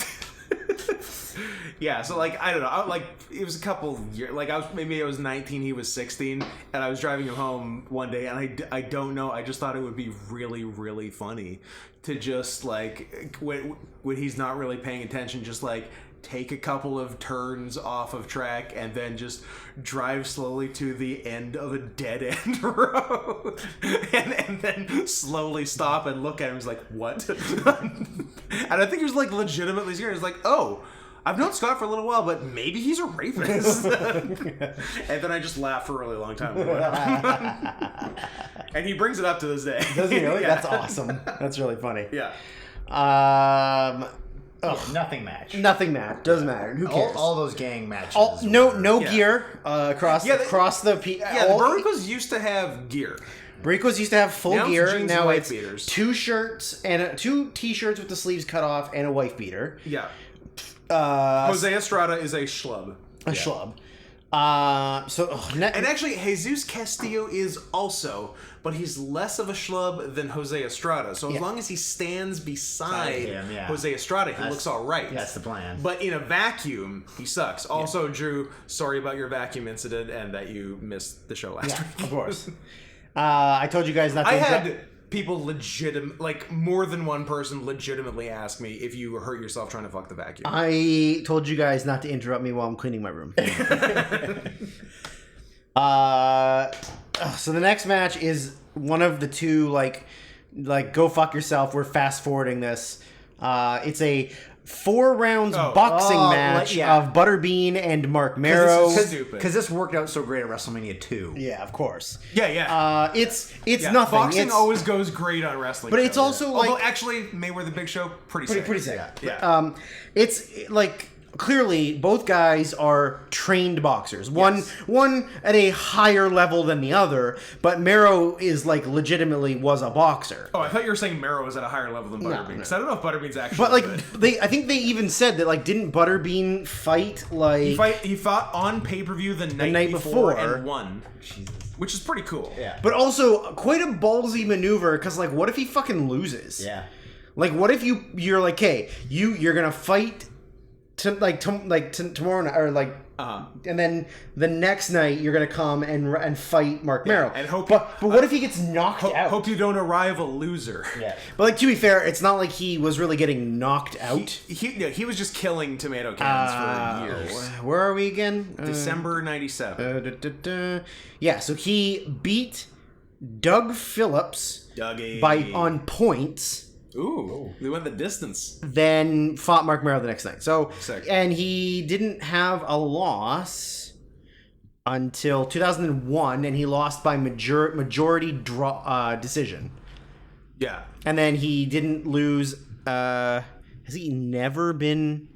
Yeah, so like I don't know, like it was a couple years. Like I was 19, he was 16, and I was driving him home one day, and I don't know, I just thought it would be really, really funny to just like when he's not really paying attention, just like take a couple of turns off of track and then just drive slowly to the end of a dead end road and then slowly stop and look at him. He's like, what? And I think he was like legitimately scared. He's like, oh, I've known Scott for a little while, but maybe he's a rapist. And then I just laughed for a really long time. And he brings it up to this day. Does he really? Yeah. That's awesome. That's really funny. Yeah. Nothing match. Nothing match. Doesn't matter. Who cares? All those gang matches. No gear across the the Barracudas used to have gear. Barracudas used to have full Now it's gear. jeans Now and it's wife beaters. 2 shirts and 2 t-shirts with the sleeves cut off and a wife beater. Yeah. Jose Estrada is a schlub. A schlub. And actually, Jesus Castillo is also, but he's less of a schlub than Jose Estrada. So as long as he stands beside him, Jose Estrada, he looks all right. That's the plan. But in a vacuum, he sucks. Also, Drew, sorry about your vacuum incident and that you missed the show last week. Of course. I told you guys not to. I had people more than one person legitimately ask me if you hurt yourself trying to fuck the vacuum. I told you guys not to interrupt me while I'm cleaning my room. So the next match is one of the 2 like go fuck yourself. We're fast forwarding this. It's a 4 rounds boxing match of Butterbean and Mark Marrow. Because this worked out so great at WrestleMania 2. Yeah, of course. Yeah. It's nothing. Boxing always goes great on wrestling. But it's also like, although actually Mayweather the Big Show pretty sick. Yeah. It's like clearly both guys are trained boxers. One at a higher level than the other, but Marrow is like legitimately was a boxer. Oh, I thought you were saying Marrow was at a higher level than Butterbean. Because I don't know if Butterbean's actually But like good. I think they even said that like didn't Butterbean fight like he fought on pay-per-view the night before and won. Jesus. Which is pretty cool. Yeah. But also quite a ballsy maneuver because like what if he fucking loses? Yeah. Like what if you're like, hey, you're gonna fight tomorrow night, or like, and then the next night you're gonna come and fight Mark Marrow. And hope, but what if he gets knocked out? Hope you don't arrive a loser. Yeah. But like to be fair, it's not like he was really getting knocked out. He was just killing tomato cans for years. Where are we again? December 97. Yeah, so he beat Doug Phillips Dougie. on points. Ooh, we went the distance. Then fought Mark Marrow the next night. So, sick. And he didn't have a loss until 2001, and he lost by majority decision. Yeah. And then he didn't lose. Has he never been?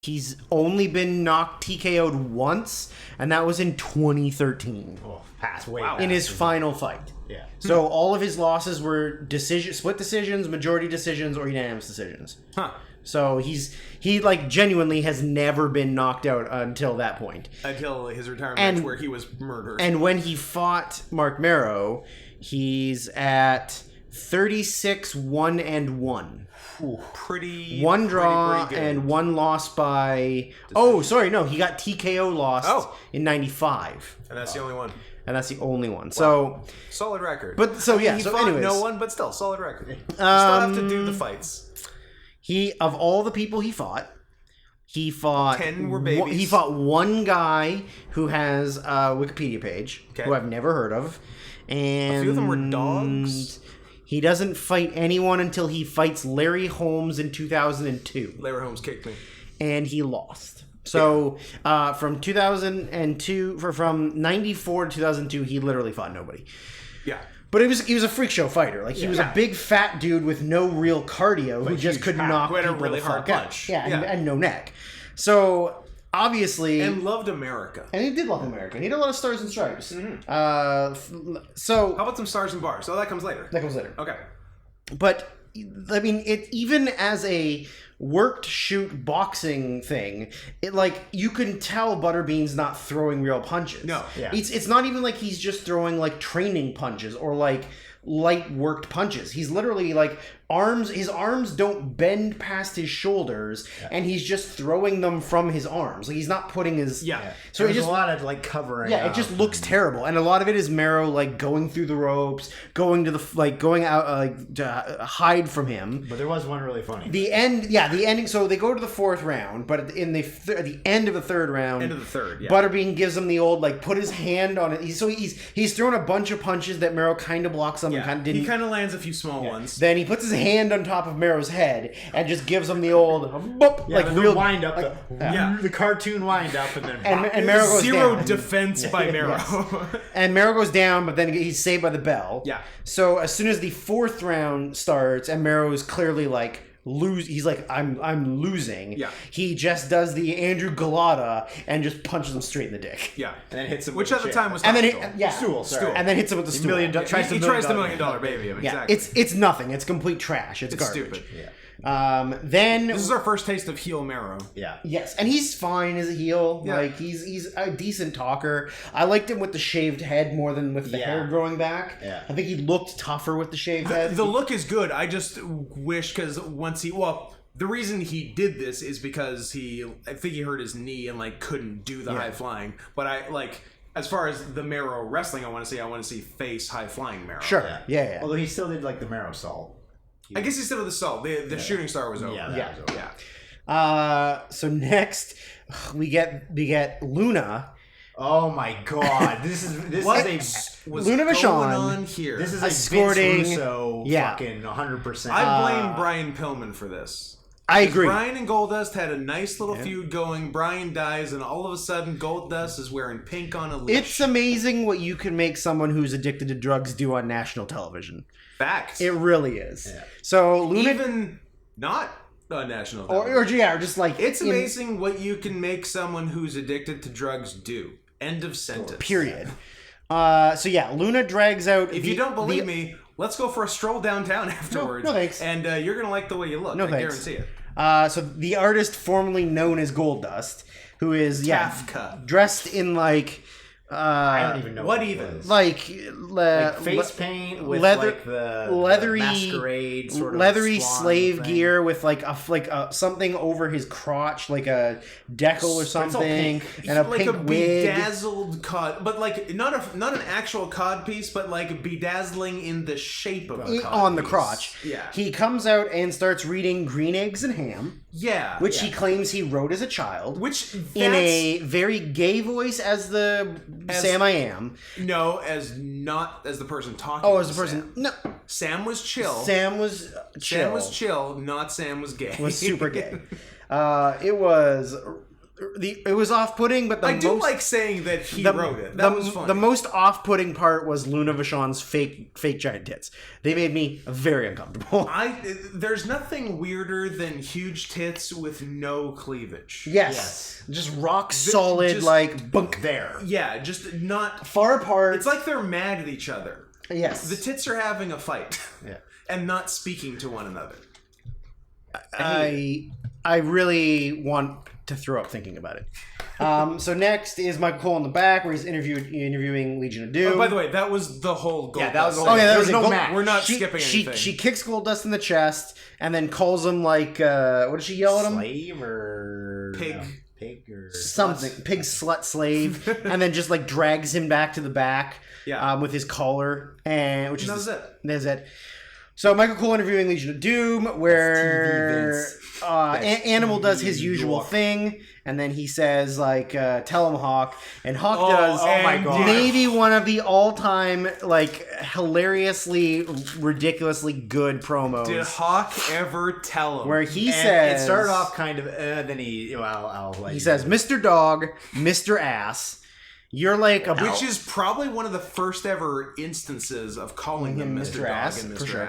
He's only been knocked TKO'd once, and that was in 2013. Oh, pass way in his final fight. Yeah. So all of his losses were split decisions, majority decisions, or unanimous decisions. Huh. So he like genuinely has never been knocked out until that point. Until his retirement match where he was murdered. And when he fought Mark Marrow, he's at 36-1-1. Pretty one draw pretty good. and 1 loss by. Oh, sorry, no, he got TKO lost in 95. And that's the only one. And that's the only one. So solid record. But so yeah, he so fought anyways, no one, but still solid record. You still have to do the fights. He of all the people he fought 10 were babies. He fought one guy who has a Wikipedia page who I've never heard of, and a few of them were dogs. He doesn't fight anyone until he fights Larry Holmes in 2002. Larry Holmes kicked me, and he lost. So from 2002, from 94 to 2002, he literally fought nobody. Yeah. But he was a freak show fighter. Like he was a big fat dude with no real cardio who just could knock people a really hard punch. Yeah, and no neck. So obviously, and loved America. And he did love America. And he did a lot of Stars and Stripes. Mm-hmm. So how about some Stars and Bars? Oh, that comes later. Okay. But I mean, it even as a worked shoot boxing thing, it like you can tell Butterbean's not throwing real punches. No, it's not even like he's just throwing like training punches or like light worked punches. He's literally like his arms don't bend past his shoulders, and he's just throwing them from his arms. Like he's not putting his So there's a lot of like covering. Yeah, it just looks terrible, and a lot of it is Mero like going through the ropes, going out to hide from him. But there was one really funny. The ending. So they go to the fourth round, but at the end of the third round, Butterbean gives him the old like put his hand on it. He's thrown a bunch of punches that Mero kind of blocks them and kind of didn't. He kind of lands a few small ones. Then he puts his hand on top of Mero's head and just gives him the old boop, like real wind up, the cartoon wind up, and then and Mero goes zero down. Defense by Mero. And Mero goes down, but then he's saved by the bell. Yeah. So as soon as the fourth round starts, and Mero is clearly like he's like I'm losing. Yeah. He just does the Andrew Galata and just punches him straight in the dick. Yeah. And then hits him, which with at the chair. time was and then stool. And then hits him with the stool. He tries the $1 million baby. Exactly. It's nothing. It's complete trash. It's garbage. Stupid. Yeah. Then this is our first taste of heel Mero. Yeah. Yes, and he's fine as a heel. Yeah. Like he's a decent talker. I liked him with the shaved head more than with the hair growing back. Yeah. I think he looked tougher with the shaved head. The look is good. I just wish because the reason he did this is because I think he hurt his knee and like couldn't do the high flying. But I like. As far as the Mero wrestling, I want to see face high flying Mero. Sure. Yeah. Although he still did like the Mero salt. I guess he still did the salt. The shooting star was over. Yeah. So next we get Luna. Oh my God! This is Luna Vachon on here. This is like escorting. Vince Russo fucking 100%. I blame Brian Pillman for this. I agree. Brian and Goldust had a nice little feud going. Brian dies, and all of a sudden, Goldust is wearing pink on a leash. It's amazing what you can make someone who's addicted to drugs do on national television. Facts. It really is. Yeah. So Luna, even not on national television. or just like it's amazing what you can make someone who's addicted to drugs do. End of sentence. Period. So yeah, Luna drags out. If you don't believe me, let's go for a stroll downtown afterwards. No thanks. And you're gonna like the way you look. No I thanks. guarantee it. So the artist formerly known as Goldust, who is Kafka. dressed in like I don't even know what even like face paint with leather, like the leathery masquerade sort of leathery swan slave thing. gear with like a something over his crotch, like a decal or something, and a like pink a wig. bedazzled cod, but like not an actual cod piece, but like bedazzling in the shape of a cod on the piece. crotch. Yeah, he comes out and starts reading Green Eggs and Ham. Yeah, which he claims he wrote as a child. Which in a very gay voice as Sam I Am. No, as the person talking. Oh, as the person. Sam. No. Sam was chill. Sam was chill. Sam was chill, not Sam was gay. Was super gay. It was off-putting, but I do like saying that he wrote it. That was funny. The most off-putting part was Luna Vachon's fake giant tits. They made me very uncomfortable. There's nothing weirder than huge tits with no cleavage. Yes. Just rock solid, like bunk there. Yeah, just not far apart. It's like they're mad at each other. Yes. The tits are having a fight. Yeah. And not speaking to one another. I really want to throw up thinking about it. So next is Michael Cole in the back, where he's interviewing Legion of Doom. Oh, by the way, that was the whole Goldust. Yeah, that was the whole. Oh yeah, there was no match. We're not skipping anything. She kicks Goldust in the chest and then calls him like what does she yell at him? Slave or pig. No, pig or something. Pig slut slave, and then just like drags him back to the back. Yeah. With his collar That's it. That's it. So Michael Cole interviewing Legion of Doom, where Animal does his usual thing, and then he says like, "Tell him, Hawk," and Hawk does maybe one of the all-time like hilariously, ridiculously good promos. Did Hawk ever tell him? Where he says, it started off kind of, then he says, "Mr. Dog, Mr. Ass." You're like which is probably one of the first ever instances of calling him Mr. Dog and Mr.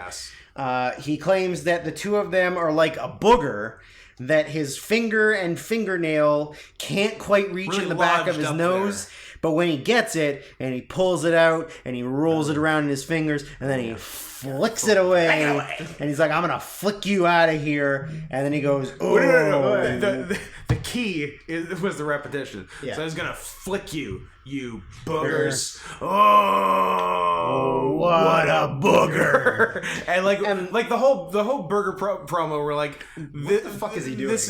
Ass. He claims that the two of them are like a booger, that his finger and fingernail can't quite reach in the back of his nose. But when he gets it and he pulls it out and he rolls it around in his fingers and then he flicks it away, and he's like, "I'm gonna flick you out of here," and then he goes, "Oh." No. The key was the repetition. Yeah. So I was gonna flick you, you boogers. Oh, what a booger! And like the whole burger promo, we're like, what the fuck is he doing? This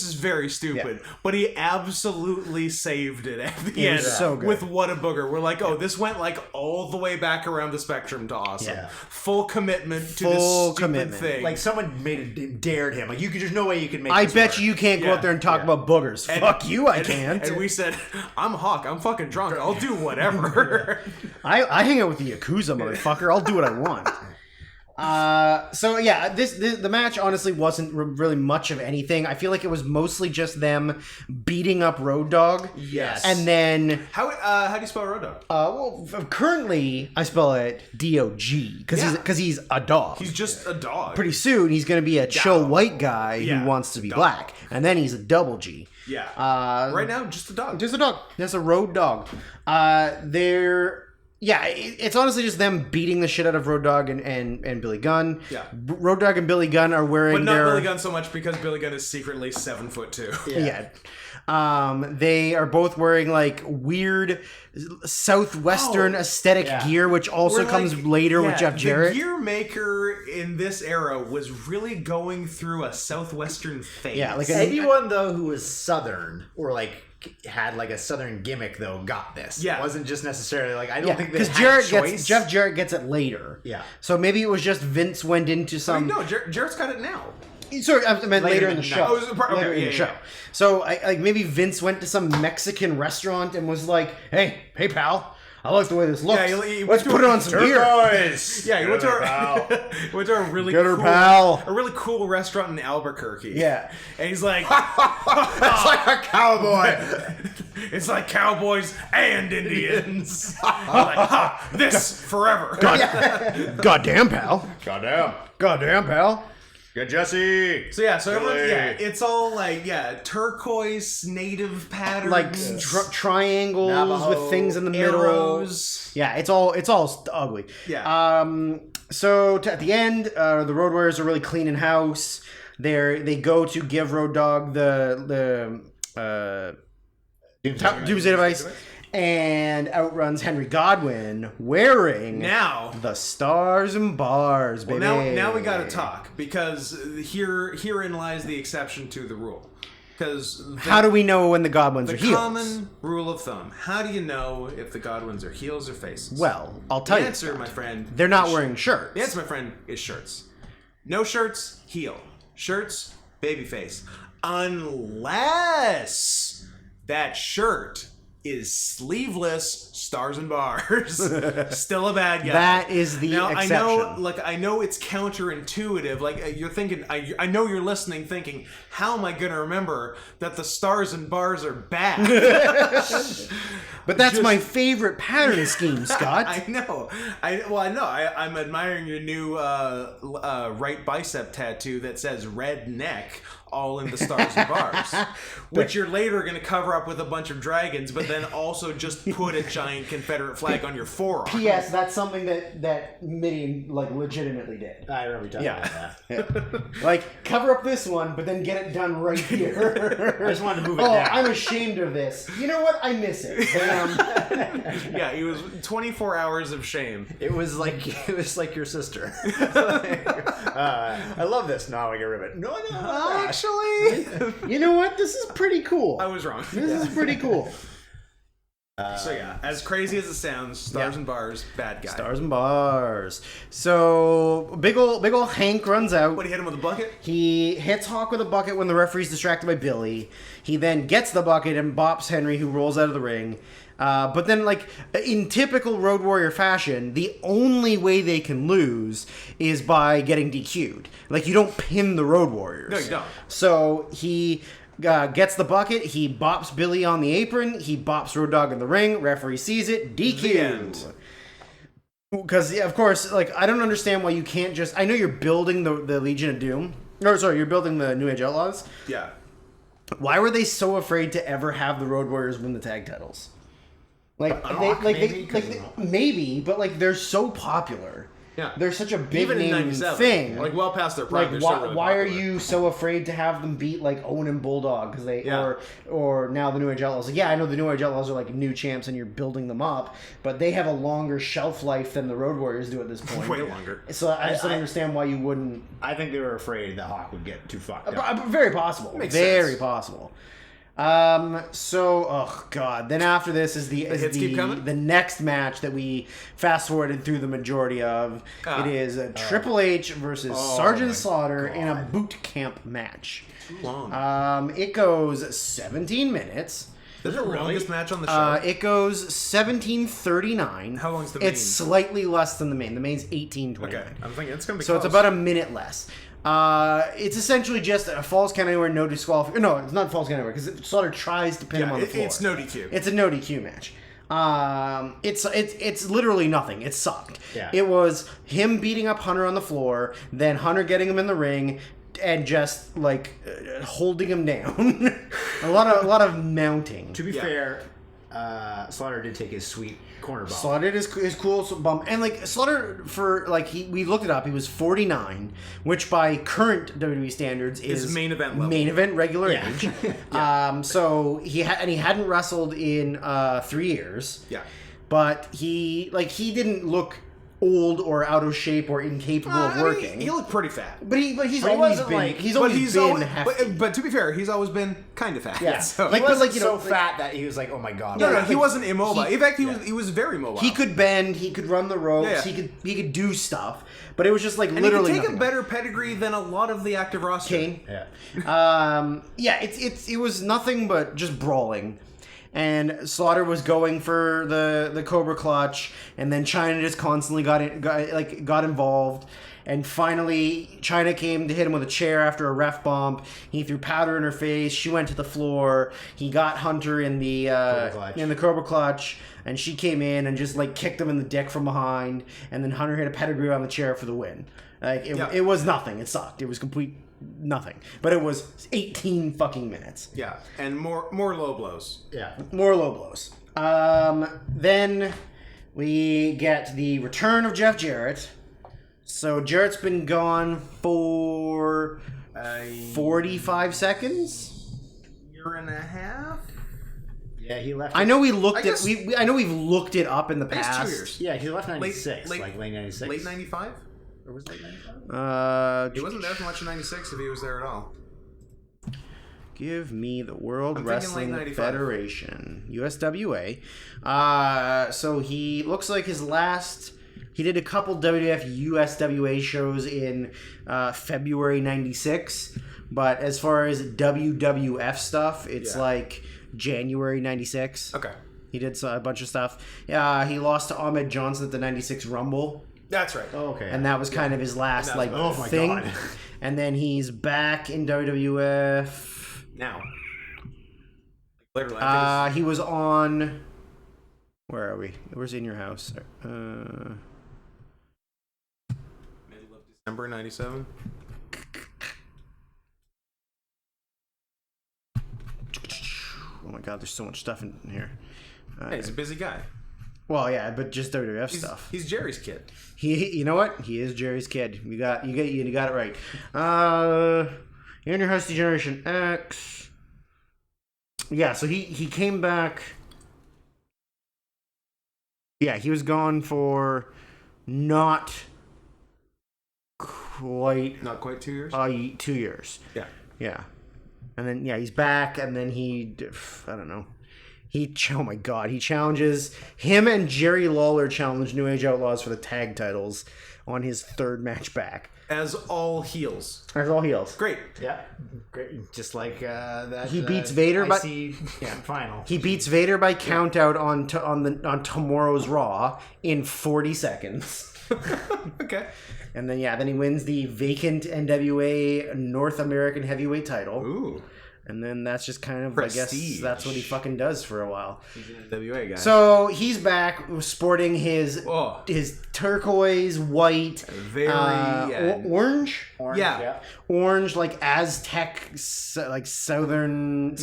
is very stupid, but he absolutely saved it at the end so good. with what a booger. We're like, oh, this went like all the way back around the spectrum to awesome. Yeah. Full commitment to this stupid thing. Like someone dared him. Like there's no way you could make. I this bet work. you can't go out there and talk about boogers. Fuck you, I can't. And we said, I'm Hawk. I'm fucking drunk. I'll do whatever. I hang out with the Yakuza, motherfucker. I'll do what I want. So yeah, the match honestly wasn't really much of anything. I feel like it was mostly just them beating up Road Dogg. Yes. And then how do you spell Road Dogg? Well, currently I spell it D-O-G because he's a dog. He's just a dog. Pretty soon he's going to be a chill white guy who wants to be black, and then he's a double G. Yeah. Right now, just a dog. Just a dog. Just a Road Dogg. It's honestly just them beating the shit out of Road Dogg and Billy Gunn. Yeah. Road Dogg and Billy Gunn are wearing but not Billy Gunn so much because Billy Gunn is secretly 7'2". Yeah. They are both wearing like weird southwestern aesthetic gear, which also comes later with Jeff Jarrett. The gear maker in this era was really going through a southwestern phase. Yeah, like anyone though who was southern or like had like a southern gimmick though got this. Yeah, it wasn't just necessarily like I don't think because Jeff Jarrett gets it later. Yeah, so maybe it was just Vince went into some. No, Jarrett's got it now. Sorry, I meant later in the show. Later in the show. So maybe Vince went to some Mexican restaurant and was like, "Hey pal, I like the way this looks. Yeah, let's put it on some gear." Yeah, he went to a really really cool restaurant in Albuquerque. Yeah, and he's like, "It's like a cowboy. It's like cowboys and Indians." Like, this forever. Goddamn, pal. Goddamn, pal. Good Jesse. So everyone, it's all like turquoise native patterns, like triangles Navajo, with things in the arrows. Middle. Yeah, it's all ugly. Yeah. So at the end, the Road Warriors are really cleaning house. They go to give Road Dogg the Doomsday Device. And outruns Henry Godwinn wearing the Stars and Bars, baby. Well, now we got to talk because herein lies the exception to the rule. Because how do we know when the Godwins are heels? The common rule of thumb. How do you know if the Godwins are heels or faces? Well, I'll tell you. The answer, my friend, they're not wearing shirts. The answer, my friend, is shirts. No shirts, heel. Shirts, babyface. Unless that shirt is sleeveless, Stars and Bars. Still a bad guy. That is the exception. I know it's counterintuitive. Like you're thinking, I know you're listening, thinking, how am I going to remember that the Stars and Bars are bad? But that's my favorite pattern scheme, Scott. I know. I'm admiring your new right bicep tattoo that says red neck, all in the Stars and Bars, which you're later going to cover up with a bunch of dragons, but then also just put a giant Confederate flag on your forearm. P.S. That's something that Midian legitimately did. I remember talking about that. Yeah. Like cover up this one, but then get it done right here. I just wanted to move it down. I'm ashamed of this. You know what? I miss it. Yeah, it was 24 hours of shame. It was like your sister. I love this. No, I get rid of it. No. Actually, you know what? This is pretty cool. I was wrong. This is pretty cool. As crazy as it sounds, Stars and Bars, bad guy. Stars and Bars. So big ol' Hank runs out. What, he hit him with a bucket? He hits Hawk with a bucket when the referee's distracted by Billy. He then gets the bucket and bops Henry, who rolls out of the ring. But then, like, in typical Road Warrior fashion, the only way they can lose is by getting DQ'd. Like, you don't pin the Road Warriors. No, you don't. So he gets the bucket, he bops Billy on the apron, he bops Road Dogg in the ring, referee sees it, DQ'd. Because, of course, like, I don't understand why you can't just... I know you're building the Legion of Doom. Or, sorry, you're building the New Age Outlaws. Yeah. Why were they so afraid to ever have the Road Warriors win the tag titles? Maybe, but like they're so popular Yeah. they're such a big Even in name 97, thing. like well past their prime. Like, They're still really why are popular. you so afraid to have them beat like Owen and Bulldog? Because they or now the New Age Outlaws. Like, yeah, I know the New Age Outlaws are like new champs and you're building them up, but they have a longer shelf life than the Road Warriors do at this point. Way longer. So I just don't understand why you wouldn't. I think they were afraid that Hawk would get too fucked up. Very possible. Makes very sense. possible. So, oh god. Then after this is hits keep coming? the next match that we fast forwarded through the majority of. It is Triple H versus Sergeant Slaughter in a boot camp match. Too long. It goes 17 minutes. Is it the longest match on the show? It goes 17:39. How long's the main? It's slightly less than the main. The main's 18:29. Okay, I'm thinking it's gonna be. So close. it's about a minute less. It's essentially just a Falls Count Anywhere, no disqualification. No, it's not Falls Count Anywhere because Slaughter tries to pin him on the floor. It's no DQ. It's a no DQ match. It's literally nothing. It sucked. Yeah. It was him beating up Hunter on the floor, then Hunter getting him in the ring, and just like holding him down. a lot of mounting. To be fair, Slaughter did take his sweet corner bump. Slaughter did his cool bump, and like Slaughter for like we looked it up. He was 49, which by current WWE standards is main event level. main event regular age. So he hadn't wrestled in 3 years. Yeah. But he didn't look old or out of shape or incapable of working. He looked pretty fat. But he's But he always wasn't been like- he's But always been hefty. but to be fair, he's always been kind of fat. Yeah. So. Like, He wasn't but, you know, so fat that he was like, oh my god. No, Yeah, he like, wasn't immobile. In fact, he was very mobile. He could bend, he could run the ropes, Yeah. he could do stuff, but it was just like and literally he could take a nothing. better pedigree than a lot of the active roster. Kane. Yeah. It was nothing but just brawling. And Slaughter was going for the Cobra Clutch, and then China just constantly got involved. And finally, China came to hit him with a chair after a ref bump. He threw powder in her face. She went to the floor. He got Hunter in the Cobra Clutch, and she came in and just like kicked him in the dick from behind. And then Hunter hit a pedigree on the chair for the win. Like it was nothing. It sucked. It was complete nothing. But it was 18 fucking minutes. Yeah, and more low blows. Yeah. More low blows. Then we get the return of Jeff Jarrett. So Jarrett's been gone for 45 seconds. Year and a half. Yeah, he left. I know we looked I guess- I know we've looked it up in the I guess past. 2 years. Yeah, he left 96. Late- like late 96. Late 95. Or was it late 95? He wasn't there for much in 96 if he was there at all. Give me the World I'm thinking Wrestling late 95. Federation, USWA. So he looks like his last. He did a couple WWF USWA shows in February '96, but as far as WWF stuff, it's like January '96. Okay. He did a bunch of stuff. He lost to Ahmed Johnson at the '96 Rumble. That's right. Oh, okay. And that was kind of his last like oh my thing. God. And then he's back in WWF. Now. Literally. I think He was on. Where are we? Where's In Your House? middle of December 97. Oh my God! There's so much stuff in here. Hey, he's a busy guy. Well, yeah, but just WWF stuff. He's Jerry's kid. You know what? He is Jerry's kid. You got it right. In Your House, Generation X. Yeah, so he came back. Yeah, he was gone for not quite 2 years. 2 years. Yeah. Yeah, and then he's back, and then I don't know. Oh my God, he challenges him and Jerry Lawler challenge New Age Outlaws for the tag titles on his third match back. As all heels. That's all heels. Great. Yeah, great. Just like that. He beats Vader by final. He beats Vader by count out on tomorrow's Raw in 40 seconds. Okay. And then then he wins the vacant NWA North American Heavyweight title. Ooh. And then that's just kind of, Prestige. I guess, that's what he fucking does for a while. He's an NWA guy. So he's back sporting his turquoise, white, very orange, orange, like Aztec, like southwestern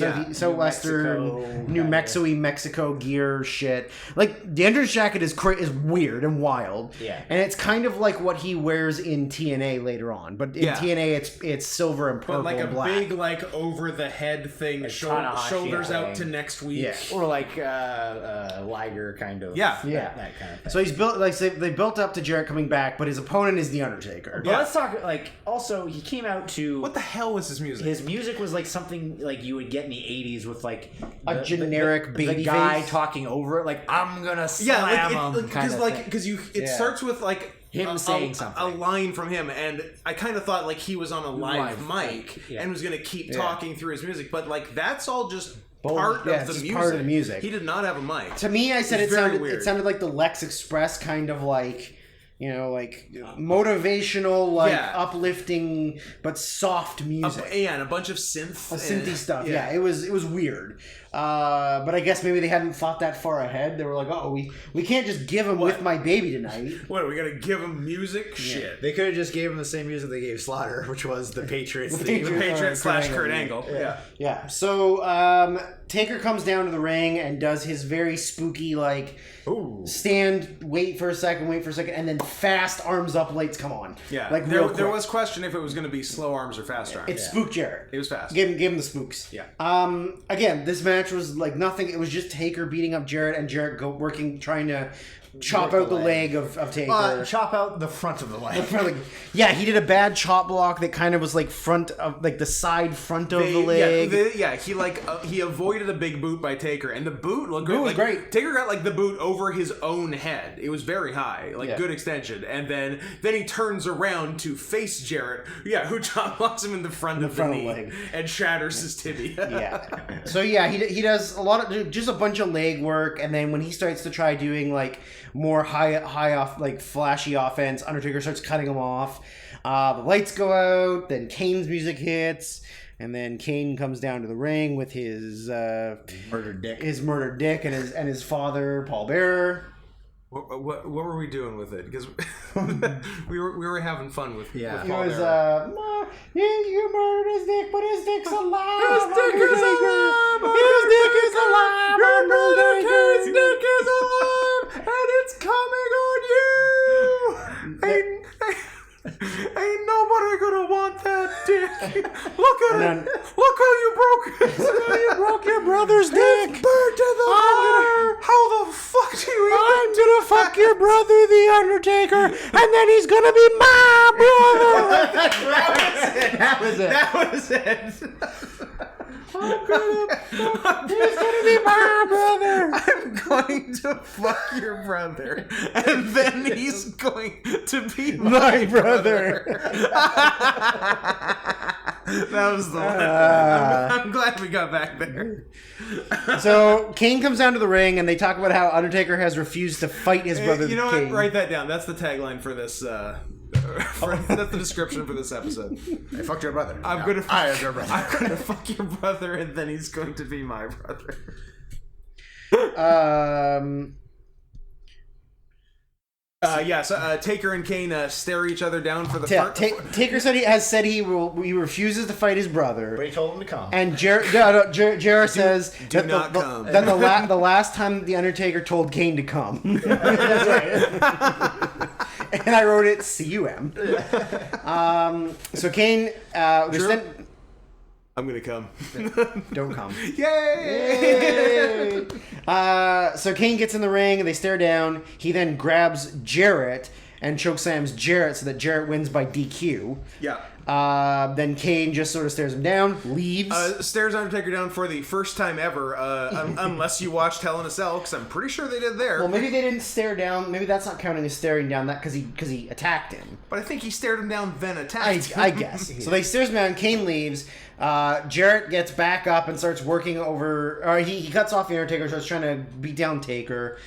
New Mexico gear shit. Like the entrance jacket is weird and wild. Yeah, and it's kind of like what he wears in TNA later on, but in TNA it's silver and purple, but like and a black. big like over the head thing, shoulders out to next week, or like Liger kind of, that kind of thing. So he's built they built up to Jarrett coming back, but his opponent is the Undertaker. But let's talk also he came out to what the hell was his music? His music was like something like you would get in the 80s with like a generic baby guy face talking over it, like I'm gonna slam him, because it starts with like him saying something, a line from him, and I kind of thought like he was on a live mic and was gonna keep talking through his music, but like that's all just part of the music. He did not have a mic. To me, I said it sounded like the Lex Express kind of like, you know, like motivational, like uplifting, but soft music. And a bunch of synthy stuff. Yeah, it was weird. But I guess maybe they hadn't thought that far ahead. They were like, oh, we can't just give him With My Baby tonight. What, are we gonna give him music? Yeah. Shit. They could have just gave him the same music they gave Slaughter, which was the Patriots theme. The Patriots / Kurt Angle. Yeah. So Taker comes down to the ring and does his very spooky stand, wait for a second, and then fast arms up lights come on. Yeah. Like there was question if it was going to be slow arms or fast arms. It spooked Jarrett. It was fast. Give him the spooks. Yeah. Again, this match was like nothing. It was just Taker beating up Jarrett and Jarrett trying to chop out the leg of Taker. Chop out the front of the leg. Yeah, he did a bad chop block that kind of was like front of the side front of the leg. He avoided a big boot by Taker, and the boot looked was great. Taker got like the boot over his own head. It was very high, good extension, and then he turns around to face Jarrett, who chop blocks him in the front of the knee leg and shatters his tibia. So he does a lot of just a bunch of leg work, and then when he starts to try doing like more high off, like flashy offense, Undertaker starts cutting him off. The lights go out, then Kane's music hits, and then Kane comes down to the ring with his murdered dick, and his father, Paul Bearer. What were we doing with it? Because we were having fun with he Paul was Bearer. You murdered his dick, but his dick's alive. His dick is alive. His dick is alive. His dick is alive, and it's coming on you. Ain't nobody gonna want that dick. Look at it. Look how you broke it. You broke your brother's dick. It's burnt to the fire. How the fuck do you even I'm gonna fuck your brother, the Undertaker, and then he's gonna be my brother. That was it. He's gonna be my brother. I'm going to fuck your brother, and then he's going to be my brother. That was the one. I'm glad we got back there. So Kane comes down to the ring, and they talk about how Undertaker has refused to fight his brother. You know Kane. what? Write that down. That's the tagline for this. That's the description for this episode. I fucked your brother. I'm gonna fuck your brother, and then he's going to be my brother. So Taker and Kane stare each other down for the first. Taker said he refuses to fight his brother, but he told him to come. And Jarrett says do not come. Then the last time the Undertaker told Kane to come. That's right. And I wrote it C-U-M. So Kane, I'm gonna come. Don't come. Yay! So Kane gets in the ring and they stare down. He then grabs Jarrett and chokeslams Jarrett so that Jarrett wins by DQ. Yeah. Then Kane just sort of stares him down, leaves. Stares Undertaker down for the first time ever, unless you watched Hell in a Cell, because I'm pretty sure they did there. Well, maybe they didn't stare down. Maybe that's not counting as staring down, that because he attacked him. But I think he stared him down, then attacked him. I guess. So they stares him down, Kane leaves. Jarrett gets back up and starts working over... he cuts off the Undertaker, starts trying to beat down Taker.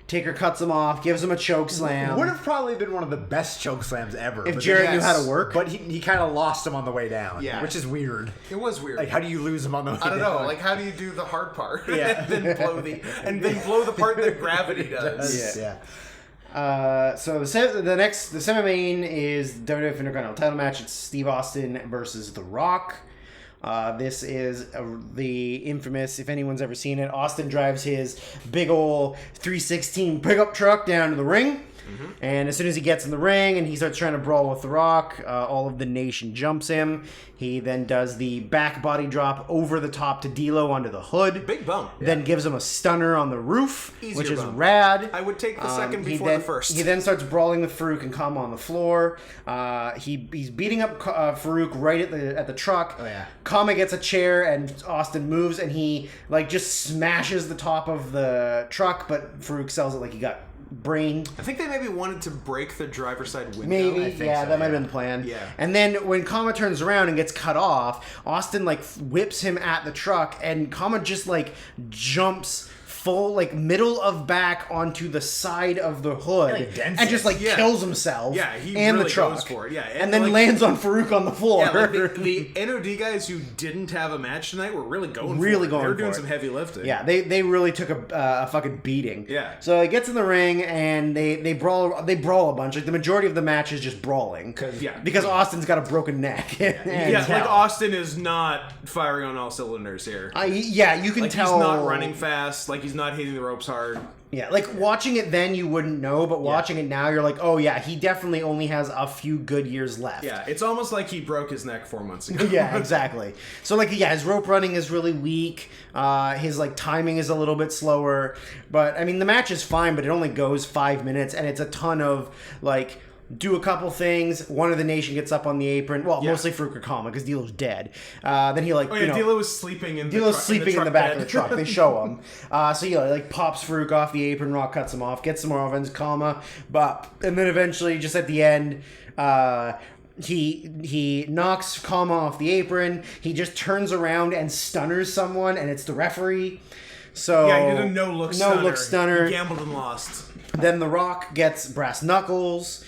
Taker cuts him off, gives him a choke slam. Would have probably been one of the best choke slams ever. If Jarrett knew how to work. But he kind of lost him on the way down. Yeah. Which is weird. It was weird. Like, how do you lose him on the way down? I don't know. Like, how do you do the hard part? Yeah. and then blow the part that gravity does. Yeah. So the semi-main is WWF Intercontinental title match. It's Steve Austin versus The Rock. This is the infamous, if anyone's ever seen it, Austin drives his big ol' 316 pickup truck down to the ring. Mm-hmm. And as soon as he gets in the ring and he starts trying to brawl with The Rock, all of the nation jumps him. He then does the back body drop over the top to D'Lo onto the hood. Big bump. Then gives him a stunner on the roof, Easier which is bump. rad. I would take the second before the first. He then starts brawling with Farouk and Kama on the floor. He's beating up Farouk right at the truck. Oh, yeah. Kama gets a chair and Austin moves and he just smashes the top of the truck, but Farouk sells it like he got brained. I think they maybe wanted to break the driver's side window. Maybe, I think yeah, so, that might have been the plan. Yeah. And then when Kama turns around and gets cut off, Austin whips him at the truck, and Kama just jumps full middle of back onto the side of the hood and just kills himself. Yeah, he and really the truck, goes for it. Yeah, and then lands on Farouk on the floor. Yeah, the NOD guys who didn't have a match tonight were really going for it. They were doing some heavy lifting. Yeah, they really took a fucking beating. Yeah. So he gets in the ring and they brawl a bunch. The majority of the match is just brawling. Because Austin's got a broken neck. Austin is not firing on all cylinders here. You can tell he's not running fast. He's not hitting the ropes hard. Yeah, watching it then you wouldn't know, but watching it now you're like, oh yeah, he definitely only has a few good years left. Yeah, it's almost like he broke his neck 4 months ago. Yeah, exactly. So his rope running is really weak. His timing is a little bit slower, but I mean the match is fine, but it only goes 5 minutes, and it's a ton of do a couple things. One of the nation gets up on the apron. Well, mostly Farouk or Kama because D'Lo's dead. Then he D'Lo was sleeping in the back of the truck. They show him. So he pops Farouk off the apron. Rock cuts him off. Gets some more offense. Kama, and then eventually, just at the end, he knocks Kama off the apron. He just turns around and stunners someone, and it's the referee. So yeah, he did a no-look stunner. He gambled and lost. Then The Rock gets brass knuckles,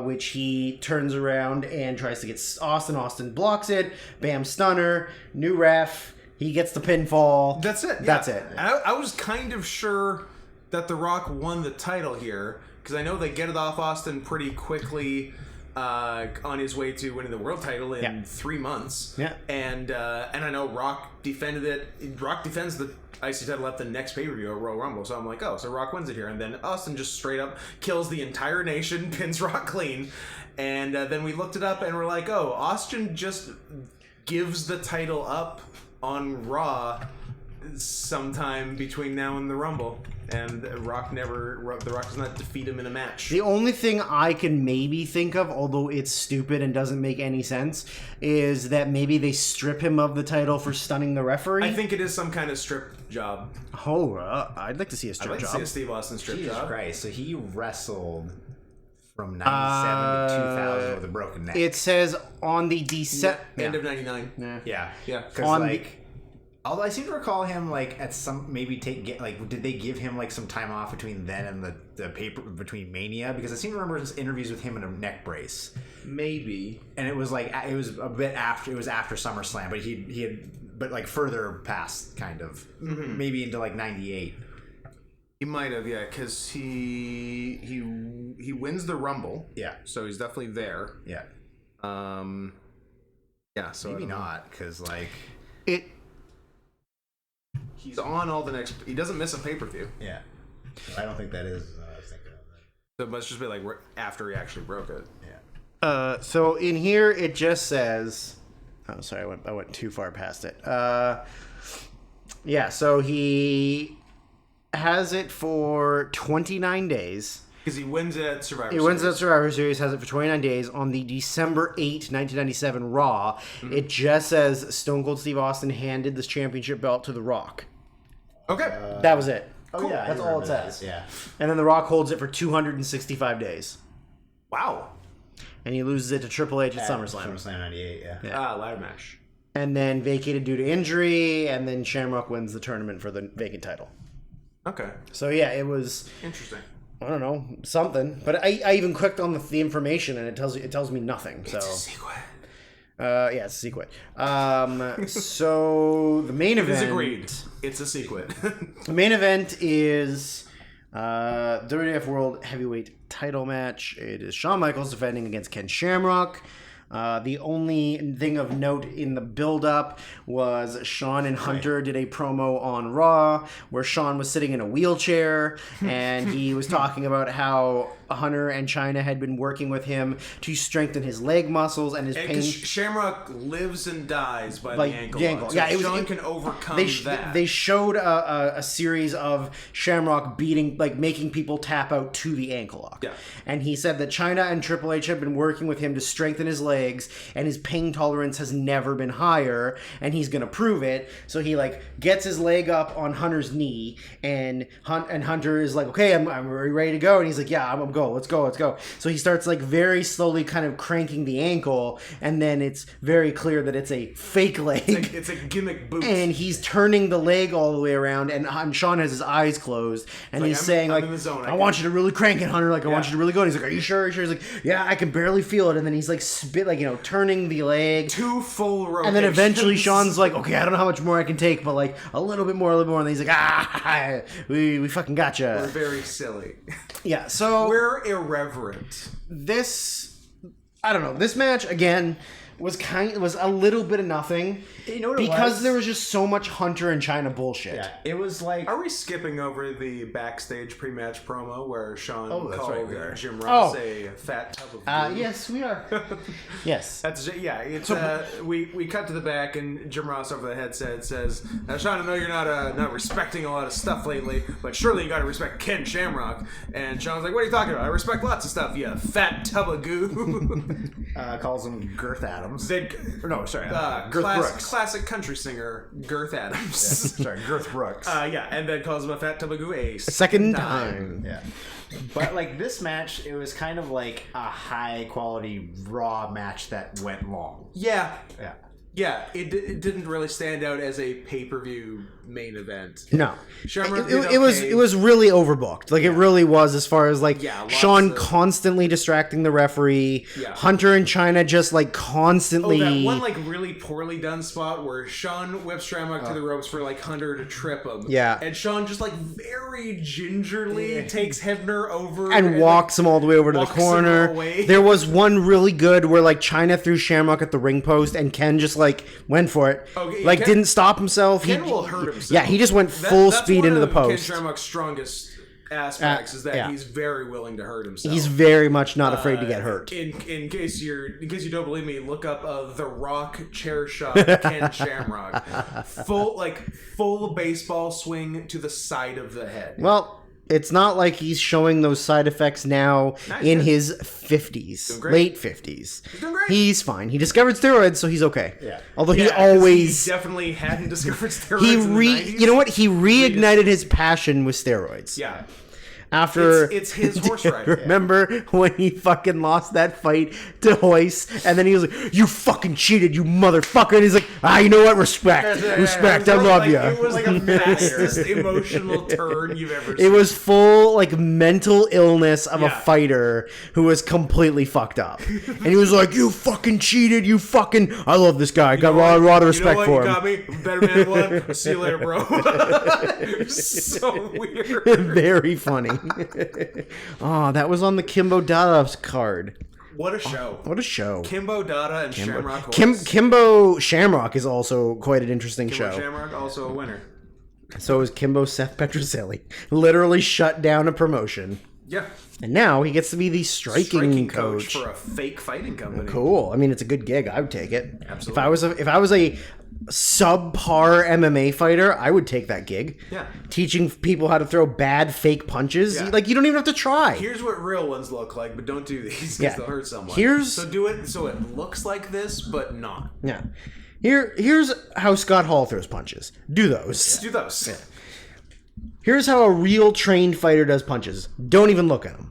which he turns around and tries to get Austin. Austin blocks it. Bam, stunner. New ref. He gets the pinfall. That's it. Yeah. That's it. I was kind of sure that The Rock won the title here because I know they get it off Austin pretty quickly on his way to winning the world title in 3 months. Yeah. And I know Rock defended it. Rock defends the IC title at the next pay-per-view at Royal Rumble. So I'm like, oh, so Rock wins it here. And then Austin just straight up kills the entire nation, pins Rock clean. And then we looked it up and we're like, oh, Austin just gives the title up on Raw sometime between now and the Rumble. And The Rock does not defeat him in a match. The only thing I can maybe think of, although it's stupid and doesn't make any sense, is that maybe they strip him of the title for stunning the referee. I think it is some kind of strip job. Oh, I'd like to see a strip job. I'd like to see a Steve Austin strip job. Jesus Christ, so he wrestled from 97 to 2000 with a broken neck. It says on the end of 99. Yeah. Because although I seem to recall him at some did they give him some time off between then and the paper between Mania? Because I seem to remember interviews with him in a neck brace. Maybe. And it was it was a bit after SummerSlam, but he had further past kind of maybe into 98. He might have, yeah, because he wins the Rumble. Yeah. So he's definitely there. Yeah. Yeah. So maybe not because it. He's on all the next. He doesn't miss a pay-per-view. Yeah. I don't think that is. I was thinking of that. So it must just be after he actually broke it. Yeah. So in here it just says. Oh, sorry, I went too far past it. Yeah. So he has it for 29 days. Because he wins at Survivor Series. He wins at Survivor Series, has it for 29 days on the December 8, 1997 Raw. Mm-hmm. It just says Stone Cold Steve Austin handed this championship belt to The Rock. Okay. That was it. Oh, yeah. That's all it says. That. Yeah. And then The Rock holds it for 265 days. Wow. And he loses it to Triple H at SummerSlam. SummerSlam 98, yeah. Ladder match. And then vacated due to injury, and then Shamrock wins the tournament for the vacant title. Okay. So yeah, it was Interesting. I don't know, something. But I even clicked on the information and it tells me nothing. So It's a secret. yeah, it's a sequel. So the main event It is agreed. It's a sequel. The main event is WWF World Heavyweight Title match. It is Shawn Michaels defending against Ken Shamrock. The only thing of note in the build-up was Shawn and Hunter did a promo on Raw where Shawn was sitting in a wheelchair and he was talking about how Hunter and Chyna had been working with him to strengthen his leg muscles and his pain. Shamrock lives and dies by the ankle. So yeah, Shawn can overcome that. They showed a series of Shamrock making people tap out to the ankle lock. Yeah. And he said that Chyna and Triple H have been working with him to strengthen his legs, and his pain tolerance has never been higher, and he's gonna prove it. So he gets his leg up on Hunter's knee, and Hunter is like, okay, I'm ready to go, and he's like, yeah, I'm go, let's go. So he starts very slowly kind of cranking the ankle, and then it's very clear that it's a fake leg. It's a gimmick boot. And he's turning the leg all the way around, and Shawn has his eyes closed, and he's saying I'm in the zone. I want you to really crank it, Hunter. I want you to really go. And he's like, are you sure? He's like, yeah, I can barely feel it. And then he's turning the leg. 2 full rotations. And then eventually Shawn's like, okay, I don't know how much more I can take, but a little bit more. And then he's like, we fucking gotcha. We're very silly. Yeah, so we're irreverent. I don't know. This match again was a little bit of nothing. You know what because there was just so much Hunter and Chyna bullshit. Yeah, it was like. Are we skipping over the backstage pre-match promo where Shawn called Jim Oh. Ross a fat tub of goo? Yes, we are. Yes. It's we cut to the back and Jim Ross over the headset says, Shawn, I know you're not respecting a lot of stuff lately, but surely you got to respect Ken Shamrock. And Shawn's like, what are you talking about? I respect lots of stuff, you fat tub of goo. Calls him Girth Adams. Girth Brooks. Classic country singer Girth Adams. Yeah, sorry, Girth Brooks. And then calls him a fat tub of goo a second time. Yeah. But this match, it was kind of like a high quality Raw match that went long. Yeah. Yeah. Yeah, it didn't really stand out as a pay-per-view main event. No. Shamrock it was really overbooked. It really was, as far as Shawn of constantly distracting the referee. Yeah. Hunter and Chyna just constantly. Oh, that one really poorly done spot where Shawn whips Shamrock to the ropes for Hunter to trip him. Yeah. And Shawn just very gingerly takes Hebner over and walks him all the way over to the corner. There was one really good where Chyna threw Shamrock at the ring post and Ken just went for it. Okay, Ken didn't stop himself. Ken will hurt himself. Yeah, he just went full speed into the post. Ken Shamrock's strongest aspects is that he's very willing to hurt himself. He's very much not afraid to get hurt. In case you don't believe me, look up The Rock chair shot Ken Shamrock. Full baseball swing to the side of the head. Well, it's not like he's showing those side effects now in his 50s, late 50s. He's doing great. He's fine. He discovered steroids, so he's okay. Yeah. Although he always... He definitely hadn't discovered steroids in the 90s. You know what? He reignited his passion with steroids. Yeah. After it's his horse ride. Remember when he fucking lost that fight to Hoist, and then he was like, "You fucking cheated, you motherfucker!" And he's like, you know what? Respect. I love you. It was the fastest emotional turn you've ever seen. It was full mental illness of a fighter who was completely fucked up, and he was like, "You fucking cheated, you fucking." I love this guy. I got a lot of respect for him. You got me. Better man one. See you later, bro. So weird. Very funny. Oh, that was on the Kimbo Dada's card. What a show. What a show. Kimbo Dada and Shamrock. Kimbo Shamrock is also quite an interesting show. Shamrock, also a winner. So is Kimbo Seth Petroselli. Literally shut down a promotion. Yeah. And now he gets to be the striking coach for a fake fighting company. Cool. I mean, it's a good gig. I would take it. Absolutely. If I was a subpar MMA fighter, I would take that gig. Yeah. Teaching people how to throw bad fake punches. Yeah. You don't even have to try. Here's what real ones look like, but don't do these because they'll hurt someone. So do it so it looks like this, but not. Yeah. Here's how Scott Hall throws punches. Do those. Do those. Yeah. Here's how a real trained fighter does punches. Don't even look at them.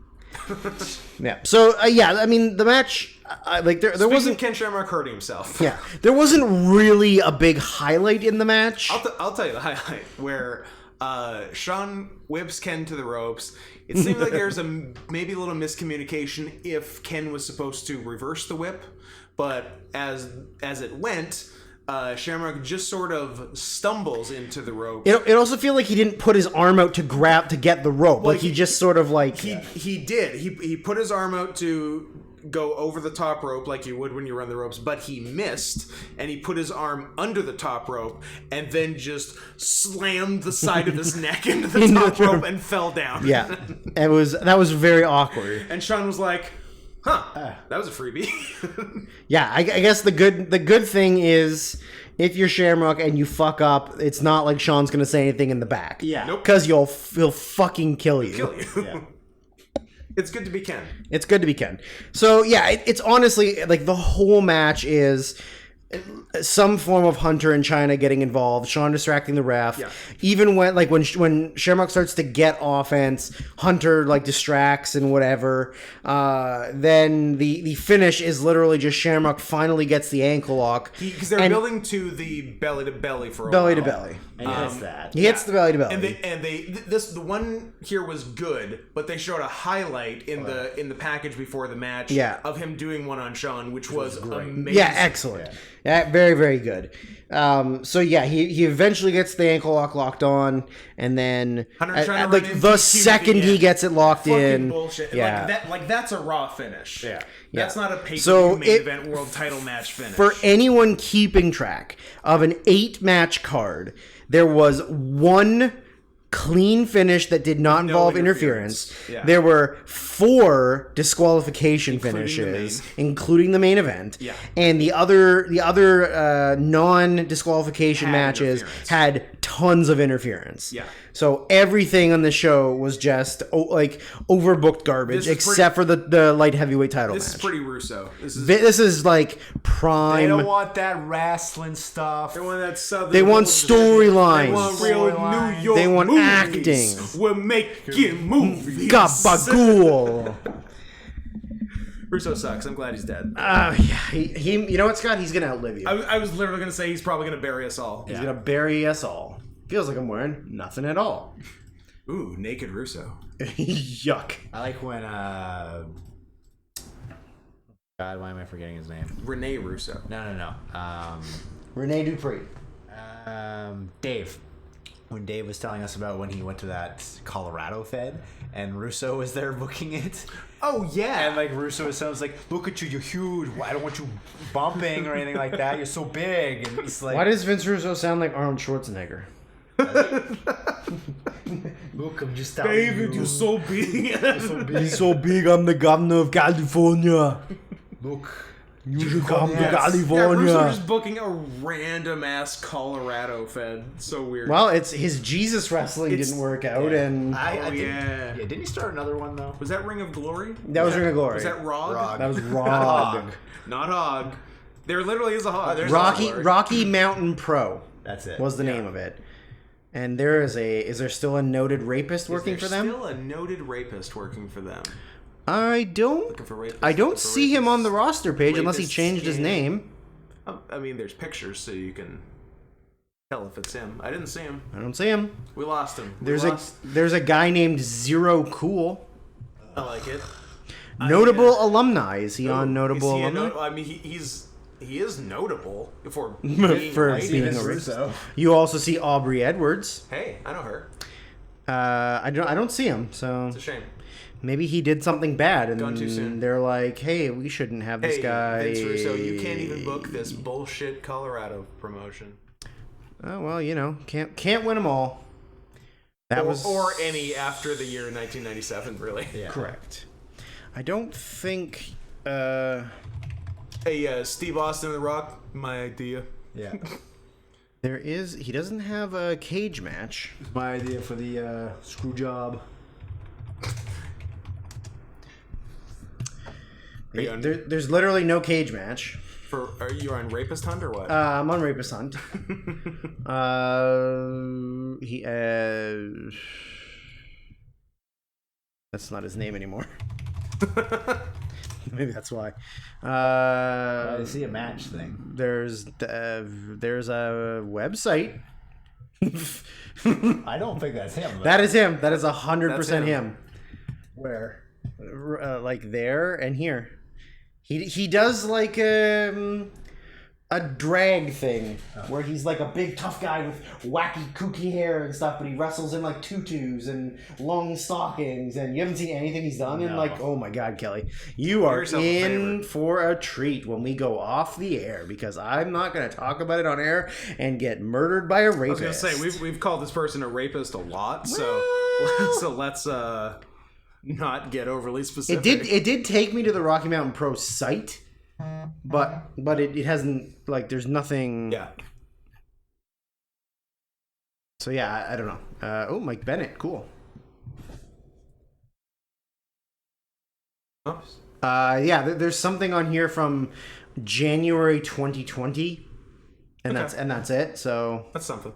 Yeah. So I mean the match. There wasn't Ken Shamrock hurting himself. Yeah. There wasn't really a big highlight in the match. I'll tell you the highlight where Shawn whips Ken to the ropes. It seems like there's maybe a little miscommunication if Ken was supposed to reverse the whip, but as it went, Shamrock just sort of stumbles into the rope. It also feel like he didn't put his arm out to get the rope. Well, like he just sort of like he did. He put his arm out to go over the top rope like you would when you run the ropes, but he missed, and he put his arm under the top rope and then just slammed the side of his neck into the top rope and fell down. Yeah, that was very awkward. And Shawn was like, "Huh, that was a freebie." Yeah, I guess the good thing is if you're Shamrock and you fuck up, it's not like Shawn's gonna say anything in the back. Yeah, because he'll fucking kill you. Yeah. It's good to be Ken. It's good to be Ken. So yeah, it's honestly like the whole match is some form of Hunter and China getting involved, Shawn distracting the ref. Yeah. Even when Shamrock starts to get offense, Hunter like distracts and whatever. Then the finish is literally just Shamrock finally gets the ankle lock because they're building to the belly to belly for a belly while. to belly. And he hits that. He hits the belly to belly. And the one here was good, but they showed a highlight in the package before the match of him doing one on Shawn, which was amazing. Yeah, excellent. Yeah, very, very good. So yeah, he eventually gets the ankle lock locked on, and then the second he gets it locked in, bullshit. Yeah, like that's a Raw finish. Yeah. That's not a pay-per-view main event world title match finish. For anyone keeping track of an 8-match card, there was one clean finish that did not involve interference. Yeah. There were 4 disqualification finishes, including the main event. Yeah. And the other non-disqualification matches had tons of interference. Yeah. So everything on the show was just overbooked garbage, except for the light heavyweight title match. This is pretty Russo. This is like prime. They don't want that wrestling stuff. They want that southern. They want storylines. They want real New York. They want movies. acting. We're making movies. Gabagool. Russo sucks. I'm glad he's dead. Yeah. He. You know what, Scott? He's gonna outlive you. I was literally gonna say he's probably gonna bury us all. He's gonna bury us all. Feels like I'm wearing nothing at all. Ooh, naked Russo. Yuck. I like when God, why am I forgetting his name? Rene Russo. No. Rene Dupree. Dave. When Dave was telling us about when he went to that Colorado Fed and Russo was there booking it. Oh, yeah. And like Russo was like, look at you, you're huge. I don't want you bumping or anything like that. You're so big. And it's like, why does Vince Russo sound like Arnold Schwarzenegger? Look, I'm just telling David, you're so big. He's so big, I'm the governor of California. Look. You should come to Yeah, California. Russo just booking a random ass Colorado Fed. So weird. Well, it's his Jesus wrestling didn't work out, and Didn't he start another one though? Was that Ring of Glory? that was Ring of Glory. Was that Rog? That was Rog. Not Hog. There literally is a Hog. Rocky Mountain Pro. That's it. Was the name of it. And is there still a noted rapist working for them? Still a noted rapist working for them. I don't see him on the roster page unless he changed his name. I mean, there's pictures, so you can tell if it's him. I didn't see him. I don't see him. We lost him. There's a guy named Zero Cool. I like it. Notable alumni. Is he on Notable Alumni? I mean, he is notable for being a Russo. You also see Aubrey Edwards. Hey, I know her. I don't see him, so It's a shame. maybe he did something bad, and Gone too soon. they're like, "Hey, we shouldn't have this guy." Vince Russo, you can't even book this bullshit Colorado promotion. Oh well, can't win them all. Or any after the year 1997, really. Yeah. Correct. I don't think. Hey, Steve Austin and The Rock, my idea. Yeah. He doesn't have a cage match. It's my idea for the screw job. There's literally no cage match. Are you on Rapist Hunt or what? I'm on Rapist Hunt. That's not his name anymore. Maybe that's why. I see a match thing. There's a website I don't think that's him. That is him. That is 100% him. him. Where? Like there and here. He does like a drag thing where he's like a big tough guy with wacky kooky hair and stuff, but he wrestles in like tutus and long stockings, and you haven't seen anything he's done in like, oh my god, Kelly, you are in for a treat when we go off the air, because I'm not going to talk about it on air and get murdered by a rapist. I was going to say, we've called this person a rapist a lot, so let's not get overly specific. It did take me to the Rocky Mountain Pro site. But it hasn't, like, there's nothing. Yeah. So yeah, I don't know. Mike Bennett, cool. Oops. Yeah, there's something on here from January 2020, and that's it. So that's something.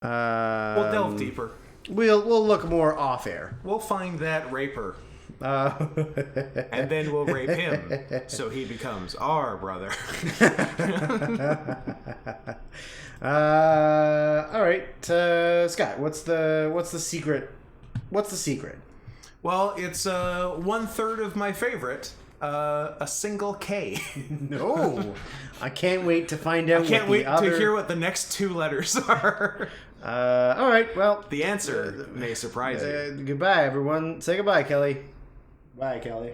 We'll delve deeper. We'll look more off air. We'll find that raper. And then we'll rape him, so he becomes our brother. All right, Scott. What's the secret? What's the secret? Well, it's 1/3 of my favorite. A single K. No, I can't wait to find out. I can't wait to hear what the next 2 letters are. All right. Well, the answer may surprise you. Goodbye, everyone. Say goodbye, Kelly. Bye, Kelly.